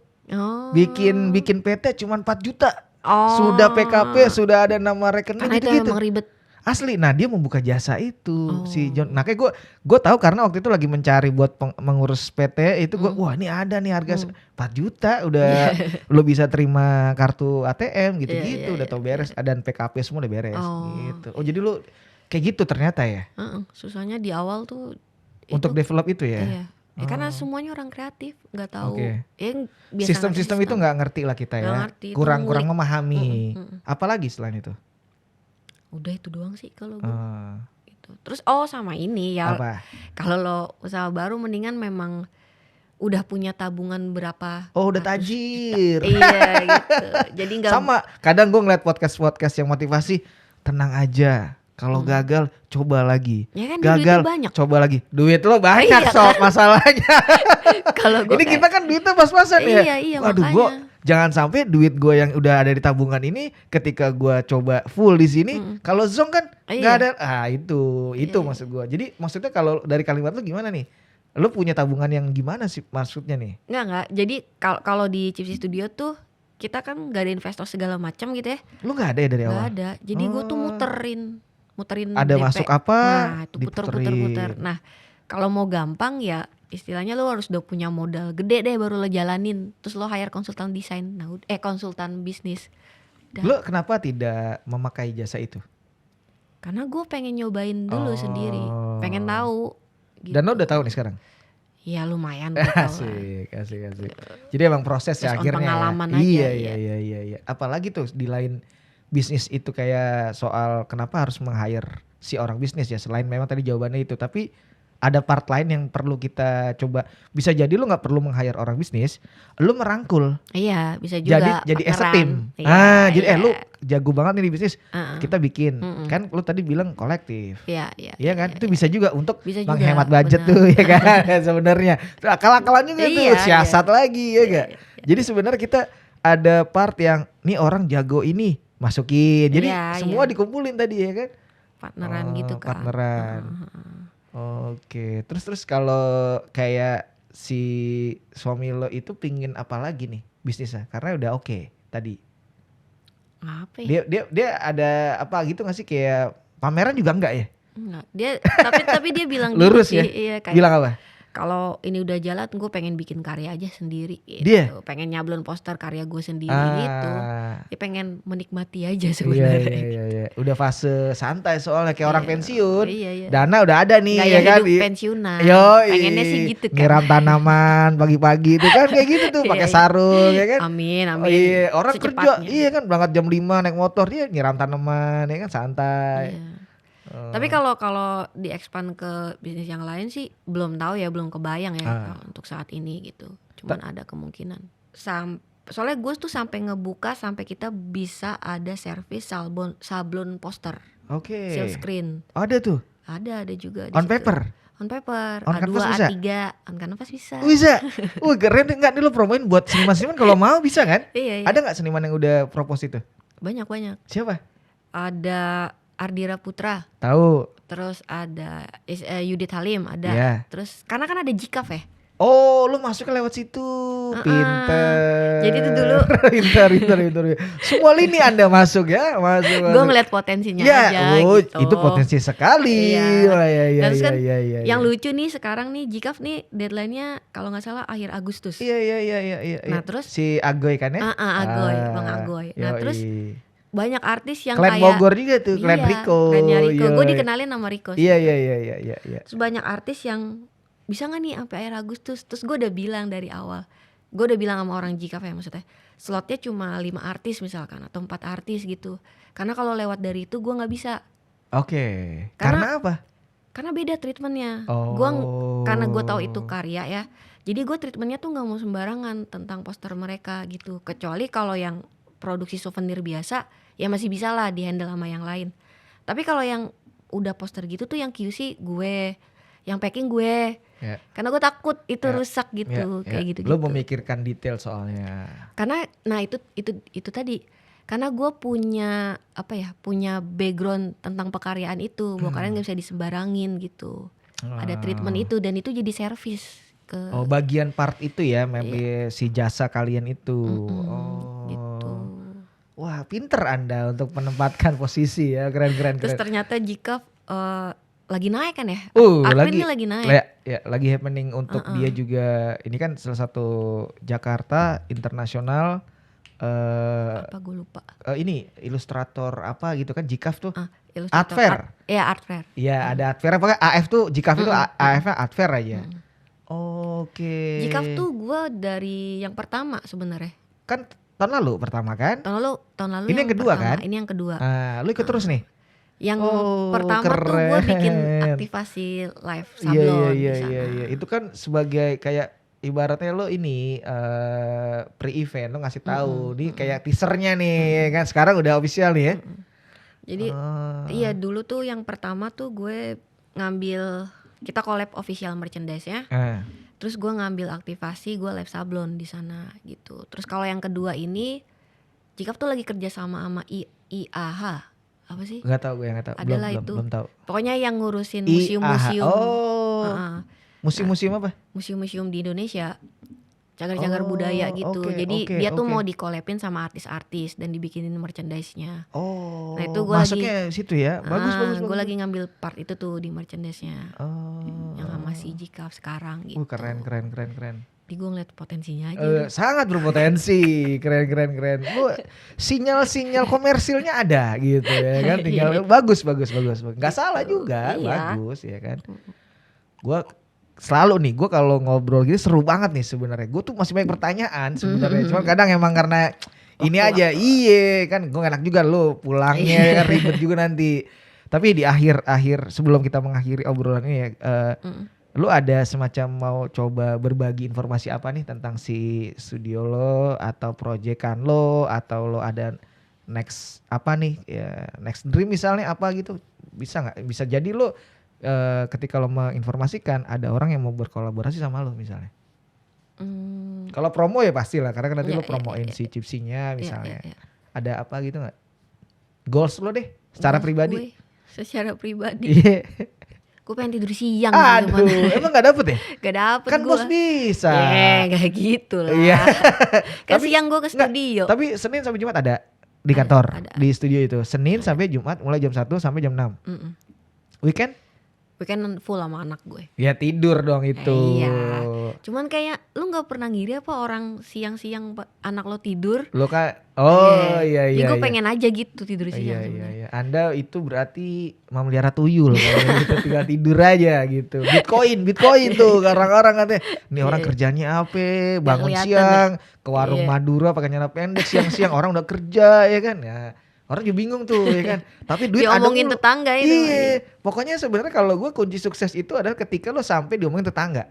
bikin PT cuma 4 juta. Sudah PKP, sudah ada nama rekening karena gitu-gitu. Itu emang ribet. Asli, nah dia membuka jasa itu si John. Nah kayak gue tahu karena waktu itu lagi mencari buat mengurus PT itu wah ini ada nih harga 4 juta udah lo bisa terima kartu ATM gitu-gitu udah tau beres, dan PKP semua udah beres gitu. Oh jadi lo kayak gitu ternyata ya? Susahnya di awal tuh untuk develop itu ya? Iya. Karena semuanya orang kreatif, nggak tahu. Oke. Biasa Sistem-sistem itu nggak ngerti lah kita ya. Nggak ngerti, itu Kurang ngulik. memahami. Apalagi selain itu? Udah itu doang sih kalau gue. Eh, Gitu. Terus sama ini ya. apa? Kalau lo usaha baru mendingan memang udah punya tabungan berapa. Oh udah ratus tajir. juta. Iya gitu. Jadi nggak. Sama. Kadang gue ngeliat podcast yang motivasi, tenang aja. Kalau gagal coba lagi. Ya kan Gagal duitnya banyak. coba lagi. Duit lo banyak Iya, sob masalahnya. Kalau gue Ini kita kan duitnya pas-pasan ya. Iya, Waduh, makanya. gue jangan sampai duit gue yang udah ada di tabungan ini ketika gue coba full di sini, kalau zonk kan nggak Iya. ada. Itu maksud gue. Jadi maksudnya kalau dari kalimat lu gimana nih? Lu punya tabungan yang gimana sih maksudnya nih? Enggak. Jadi kalau di Chipsy Studio tuh kita kan nggak ada investor segala macam gitu ya. Lu nggak ada ya dari Nggak awal? ada. Jadi gue tuh muterin Ada DP. masuk apa? Nah itu diputerin. puter-puter. Nah kalau mau gampang ya istilahnya lo harus udah punya modal gede deh baru lo jalanin. Terus lo hire konsultan desain. Nah konsultan bisnis. Udah. Lu kenapa tidak memakai jasa itu? Karena gue pengen nyobain dulu sendiri. Pengen tahu. Gitu. Dan lo udah tahu nih sekarang? Ya lumayan. Gue tahu lah. Asik. Jadi emang proses ya Based on akhirnya. pengalaman aja, Iya. Apalagi tuh di lain bisnis itu kayak soal kenapa harus meng-hire si orang bisnis ya, selain memang tadi jawabannya itu, tapi ada part lain yang perlu kita coba. Bisa jadi lu nggak perlu meng-hire orang bisnis, lu merangkul. Iya bisa juga. Jadi as a partneran. team. Jadi lu jago banget nih di bisnis, kita bikin. Kan lu tadi bilang kolektif. Iya. Iya kan, itu bisa juga untuk Bisa juga, menghemat budget benar. tuh ya kan sebenarnya. Akal-akalan juga tuh, Iya, siasat lagi ya gak? Iya. Jadi sebenarnya kita ada part yang nih orang jago ini masukin. Jadi Iya, semua iya. dikumpulin tadi ya kan? Partneran gitu kan. Partneran. Oke, terus kalau kayak si suami lo itu pingin apa lagi nih bisnisnya? Karena udah oke tadi. Apa ya? Dia ada apa gitu nggak sih, kayak pameran juga enggak ya? Enggak. Dia tapi dia bilang Lurus gitu ya? sih. Iya kayak Bilang apa? kalau ini udah jalan gue pengen bikin karya aja sendiri gitu. Dia? Pengen nyablon poster karya gue sendiri gitu. Dia pengen menikmati aja Iya, sebenarnya. iya. Udah fase santai soalnya kayak orang Iya. pensiun. Iya. Dana udah ada nih Gaya ya kan. hidup pensiunan. Yoi. Pengennya sih gitu kan. Nyiram tanaman pagi-pagi itu kan kayak gitu tuh, pakai Iya. sarung ya kan. Amin. Oh, iya, orang kerja Secepatnya. iya kan berangkat jam 5 naik motor, dia nyiram tanaman ya kan, santai. Iya. Tapi kalau di-expand ke bisnis yang lain sih belum tahu ya, belum kebayang ya kalau untuk saat ini gitu. Cuman ada kemungkinan. Soalnya gue tuh sampai ngebuka sampai kita bisa ada servis sablon poster, Oke. seal screen. Ada tuh. Ada juga di On situ. paper. On paper, On A2, canvas bisa? A3, on canvas bisa. Bisa. Wih, keren enggak nih lo promoin buat seniman-seniman kalau mau bisa kan? Iya. Ada nggak seniman yang udah propose itu? Banyak. Siapa? Ada Ardira Putra, Tahu. terus ada Yudit Halim, ada. Iya. Terus karena kan ada Jikaf ya. Oh, lu masuk lewat situ. Pinter. Jadi itu dulu. Pinter. Semua lini Anda masuk ya, masuk. Gue ngeliat potensinya ya, aja gitu. itu potensi sekali. Iya. Wah, iya. Terus kan iya. yang lucu nih sekarang nih Jikaf nih deadline-nya kalau nggak salah akhir Agustus. Iya. Nah, terus si Agoy kan ya? Agoy, Bang Agoy. Nah, terus banyak artis yang Klan kayak Bogor juga tuh, Klan Rico. Klannya Rico. Gue Yoi. dikenalin sama Rico. Iya. Terus banyak artis yang bisa nggak nih sampai akhir Agustus. Terus gue udah bilang dari awal. Gue udah bilang sama orang Jikaf ya, maksudnya slotnya cuma 5 artis misalkan atau 4 artis gitu. Karena kalau lewat dari itu gue nggak bisa. Oke. Karena apa? Karena beda treatmentnya. Oh. Karena gue tahu itu karya ya. Jadi gue treatmentnya tuh nggak mau sembarangan tentang poster mereka gitu. Kecuali kalau yang produksi souvenir biasa ya masih bisa lah di handle sama yang lain. Tapi kalau yang udah poster gitu tuh yang QC gue, yang packing gue. Ya. Karena gue takut itu rusak gitu, kayak gitu. Lo memikirkan detail soalnya. Karena nah itu tadi. Karena gue punya punya background tentang pekaryaan itu. Bahwa kalian nggak bisa disembarangin gitu. Ada treatment itu dan itu jadi servis ke. Oh, bagian part itu ya, si jasa kalian itu. Gitu. Wah, pinter Anda untuk menempatkan posisi ya, keren. Terus ternyata Jikaf lagi naik kan ya? Lagi naik. Lagi happening untuk dia juga. Ini kan salah satu Jakarta internasional. Apa gue lupa. Ini ilustrator apa gitu kan, Jikaf tuh. Ilustrator Art Fair. Art Fair. Iya, ada Art Fair. Apakah AF tuh Jikaf itu AF-nya Art Fair aja. Oke. Jikaf tuh gue dari yang pertama sebenarnya. Kan tahun lalu pertama kan? Tahun lalu Ini yang kedua pertama, kan? Ini yang kedua. Lu ikut terus nih? Yang Oh, pertama tuh gue bikin keren. aktivasi live Iya sablon iya di sana. iya. Itu kan sebagai kayak ibaratnya lo ini pre-event lo ngasih tahu nih kayak teasernya nih kan sekarang udah official nih ya. Jadi iya dulu tuh yang pertama tuh gue ngambil kita collab official merchandise ya. Terus gue ngambil aktivasi gue live sablon di sana gitu. Terus kalau yang kedua ini Jikaf tuh lagi kerja sama IAH apa sih? Gak tau gue, gak tau. Adalah belum tahu. Pokoknya yang ngurusin museum-museum. Museum-museum apa? Museum-museum di Indonesia. Cagar-cagar budaya gitu. Jadi dia tuh mau di-collabin sama artis-artis dan dibikinin merchandise-nya. Oh. Nah itu gue masuknya situ ya. Bagus. Gue lagi ngambil part itu tuh di merchandise-nya. Yang sama si Jikaf sekarang gitu. Keren. Tapi gue ngeliat potensinya aja. Sangat berpotensi. Keren. Lu sinyal komersilnya ada gitu ya kan. Tinggal bagus. Gak salah juga. Bagus ya kan. Gue selalu nih, gue kalau ngobrol gitu seru banget nih sebenarnya. Gue tuh masih banyak pertanyaan sebenarnya. Cuman kadang emang karena ini aja, kan gue enak juga lo pulangnya kan ribet juga nanti. Tapi di akhir sebelum kita mengakhiri obrolan ini ya, lo ada semacam mau coba berbagi informasi apa nih tentang si studio lo atau proyekan lo atau lo ada next apa nih ya next dream misalnya apa gitu, bisa nggak? Bisa jadi lo ketika lo menginformasikan ada orang yang mau berkolaborasi sama lo misalnya. Kalau promo ya pasti lah karena kan nanti lo promoin si chipsinya misalnya. Ada apa gitu nggak? Goals lo deh secara pribadi. Secara pribadi. Gue pengen tidur siang. Aduh, emang gak dapet ya? Gak dapet kan gua. Bos bisa. Gak gitu lah. Kan siang gue ke studio. Tapi Senin sampai Jumat ada di kantor, di studio itu. Senin sampai Jumat mulai jam 1 sampai jam 6. Weekend full sama anak gue. Ya tidur dong itu. Iya. Cuman kayak lu gak pernah ngiri apa orang siang-siang anak lo tidur. Lo kan iya. Gue pengen aja gitu tidur siang. Iya. Anda itu berarti memelihara tuyul kalau gitu tinggal tidur aja gitu. Bitcoin tuh orang-orang katanya. Nih orang kerjanya apa? Bangun siang ke warung Madura pakai celana pendek siang-siang orang udah kerja ya kan. Ya. Orang juga bingung tuh ya kan. Tapi duit ada diomongin tetangga itu. Iya. Pokoknya sebenarnya kalau gue kunci sukses itu adalah ketika lo sampai diomongin tetangga.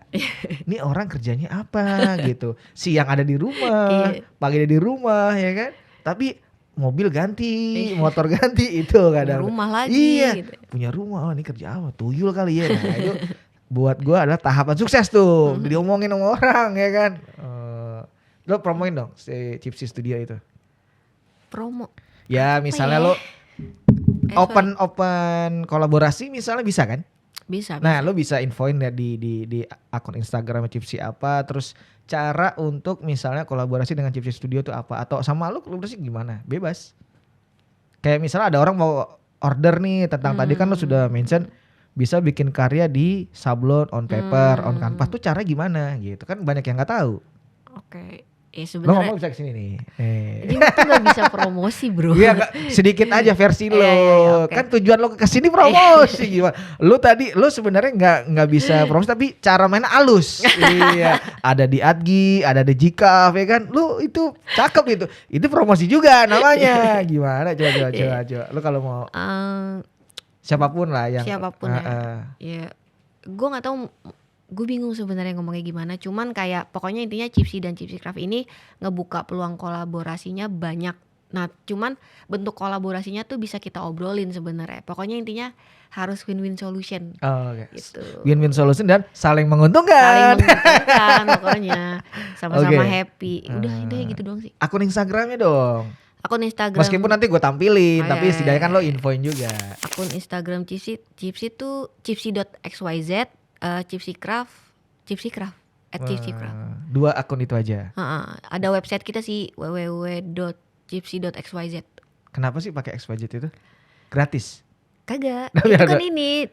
Ini orang kerjanya apa gitu. Siang ada di rumah, pagi ada di rumah ya kan. Tapi mobil ganti, motor ganti itu kadang. Punya rumah lagi. Iya. Gitu. Punya rumah. Ini kerja apa? Tuyul kali ya. Nah itu buat gue adalah tahapan sukses tuh. Diomongin sama orang ya kan. Lo promoin dong si Chipsy Studio itu. Promo. Ya misalnya lo open kolaborasi misalnya bisa kan? Bisa. Nah lo bisa infoin ya di akun Instagram Chipsy apa, terus cara untuk misalnya kolaborasi dengan Chipsy Studio itu apa, atau sama lo kolaborasi gimana? Bebas. Kayak misalnya ada orang mau order nih tentang tadi kan lo sudah mention bisa bikin karya di sablon, on paper, on canvas tuh cara gimana gitu kan banyak yang nggak tahu. Oke. Lo ngomong bisa kesini nih. Jadi tuh gak bisa promosi bro. Iya sedikit aja versi lo. Okay. Kan tujuan lo kesini promosi gimana. Lo sebenarnya nggak bisa promosi tapi cara mainnya halus. Iya. Ada di Adgi, ada di Jikaf ya kan. Lo itu cakep itu. Itu promosi juga namanya. Gimana coba. Lo kalau mau siapapun lah yang. Siapapun ya. Gue nggak tahu. Gue bingung sebenarnya ngomongnya gimana. Cuman kayak pokoknya intinya Chipsy dan Chipsy Craft ini ngebuka peluang kolaborasinya banyak. Nah cuman bentuk kolaborasinya tuh bisa kita obrolin sebenarnya. Pokoknya intinya harus win-win solution. Gitu. Win-win solution dan saling menguntungkan. Pokoknya sama-sama happy. Udah gitu doang sih. Akun Instagramnya dong. Akun Instagram. Meskipun nanti gue tampilin, tapi setidaknya kan lo infoin juga. Akun Instagram Chipsy tuh chipsy.xyz. Chipsy Craft @chipsycraft. 2 akun itu aja. Ada website kita sih www.chipsy.xyz. Kenapa sih pakai XYZ itu? Gratis? Kagak. Itu kan ini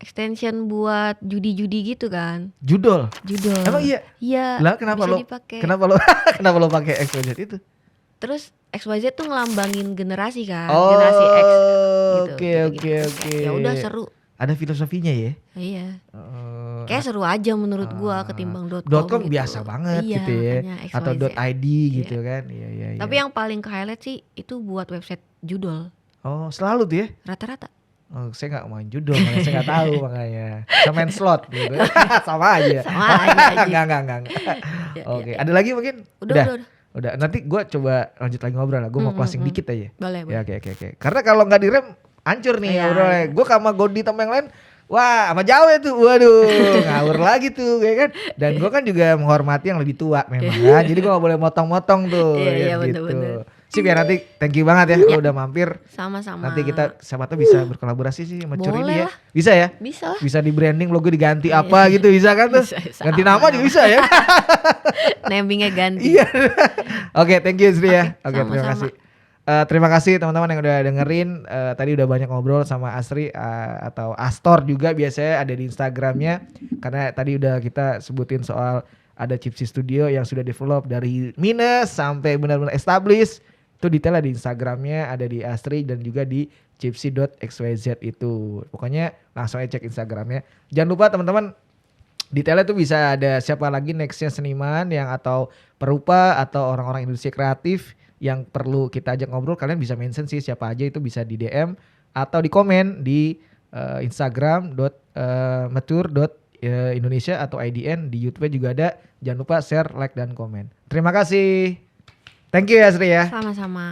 extension buat judi-judi gitu kan. Judol. Emang iya? Iya. Lah kenapa lo pakai XYZ itu? Terus XYZ tuh ngelambangin generasi kan, generasi X gitu. Oke. Ya udah seru. ada filosofinya ya. Iya. Kayak seru aja menurut gua ketimbang .com .com gitu. biasa banget Iya, gitu ya. makanya Atau XYZ. .id gitu kan. Iya. Tapi yang paling ke highlight sih itu buat website judul Oh selalu tuh ya? rata-rata. Oh, saya nggak main judul, makanya saya nggak tahu makanya. Saya main slot gitu. Sama aja. Sama aja. Enggak. Ya, Oke, ya. ada lagi mungkin? Udah. Udah. Nanti gue coba lanjut lagi ngobrol lah. Gue mau closing dikit aja. Boleh. Ya, oke. Karena kalau nggak direm hancur nih Iya, ngobrolnya. iya. Gue sama Godi sama yang lain, wah sama Jawa tuh, waduh ngawur lagi tuh kayak kan. Dan gue kan juga menghormati yang lebih tua memang kan. Jadi gue gak boleh motong-motong tuh. Iya, gitu. bener-bener. Sip ya, nanti thank you banget ya lu udah mampir. Sama-sama. Nanti kita siapa tuh bisa berkolaborasi sih sama Curi Boleh ya. lah. Bisa ya? Bisa lah. Bisa di branding, logo diganti apa gitu, bisa kan tuh? Bisa, Ganti sama. nama juga bisa ya. Namingnya ganti. Iya. Oke, thank you Sri ya. Oke, terima sama-sama. kasih. Terima kasih teman-teman yang udah dengerin. Tadi udah banyak ngobrol sama Asri atau Astor juga biasanya ada di Instagramnya. Karena tadi udah kita sebutin soal ada Chipsy Studio yang sudah develop dari minus sampai benar-benar established. Itu detailnya di Instagramnya, ada di Asri dan juga di chipsy.xyz itu. Pokoknya langsung aja cek Instagramnya. Jangan lupa teman-teman, detailnya tuh bisa ada siapa lagi nextnya seniman yang atau perupa atau orang-orang industri kreatif yang perlu kita ajak ngobrol. Kalian bisa mention sih siapa aja, itu bisa di DM atau di komen di Instagram mature.indonesia atau IDN. Di YouTube juga ada. Jangan lupa share, like, dan komen. Terima kasih. Thank you ya Sri ya. Sama-sama.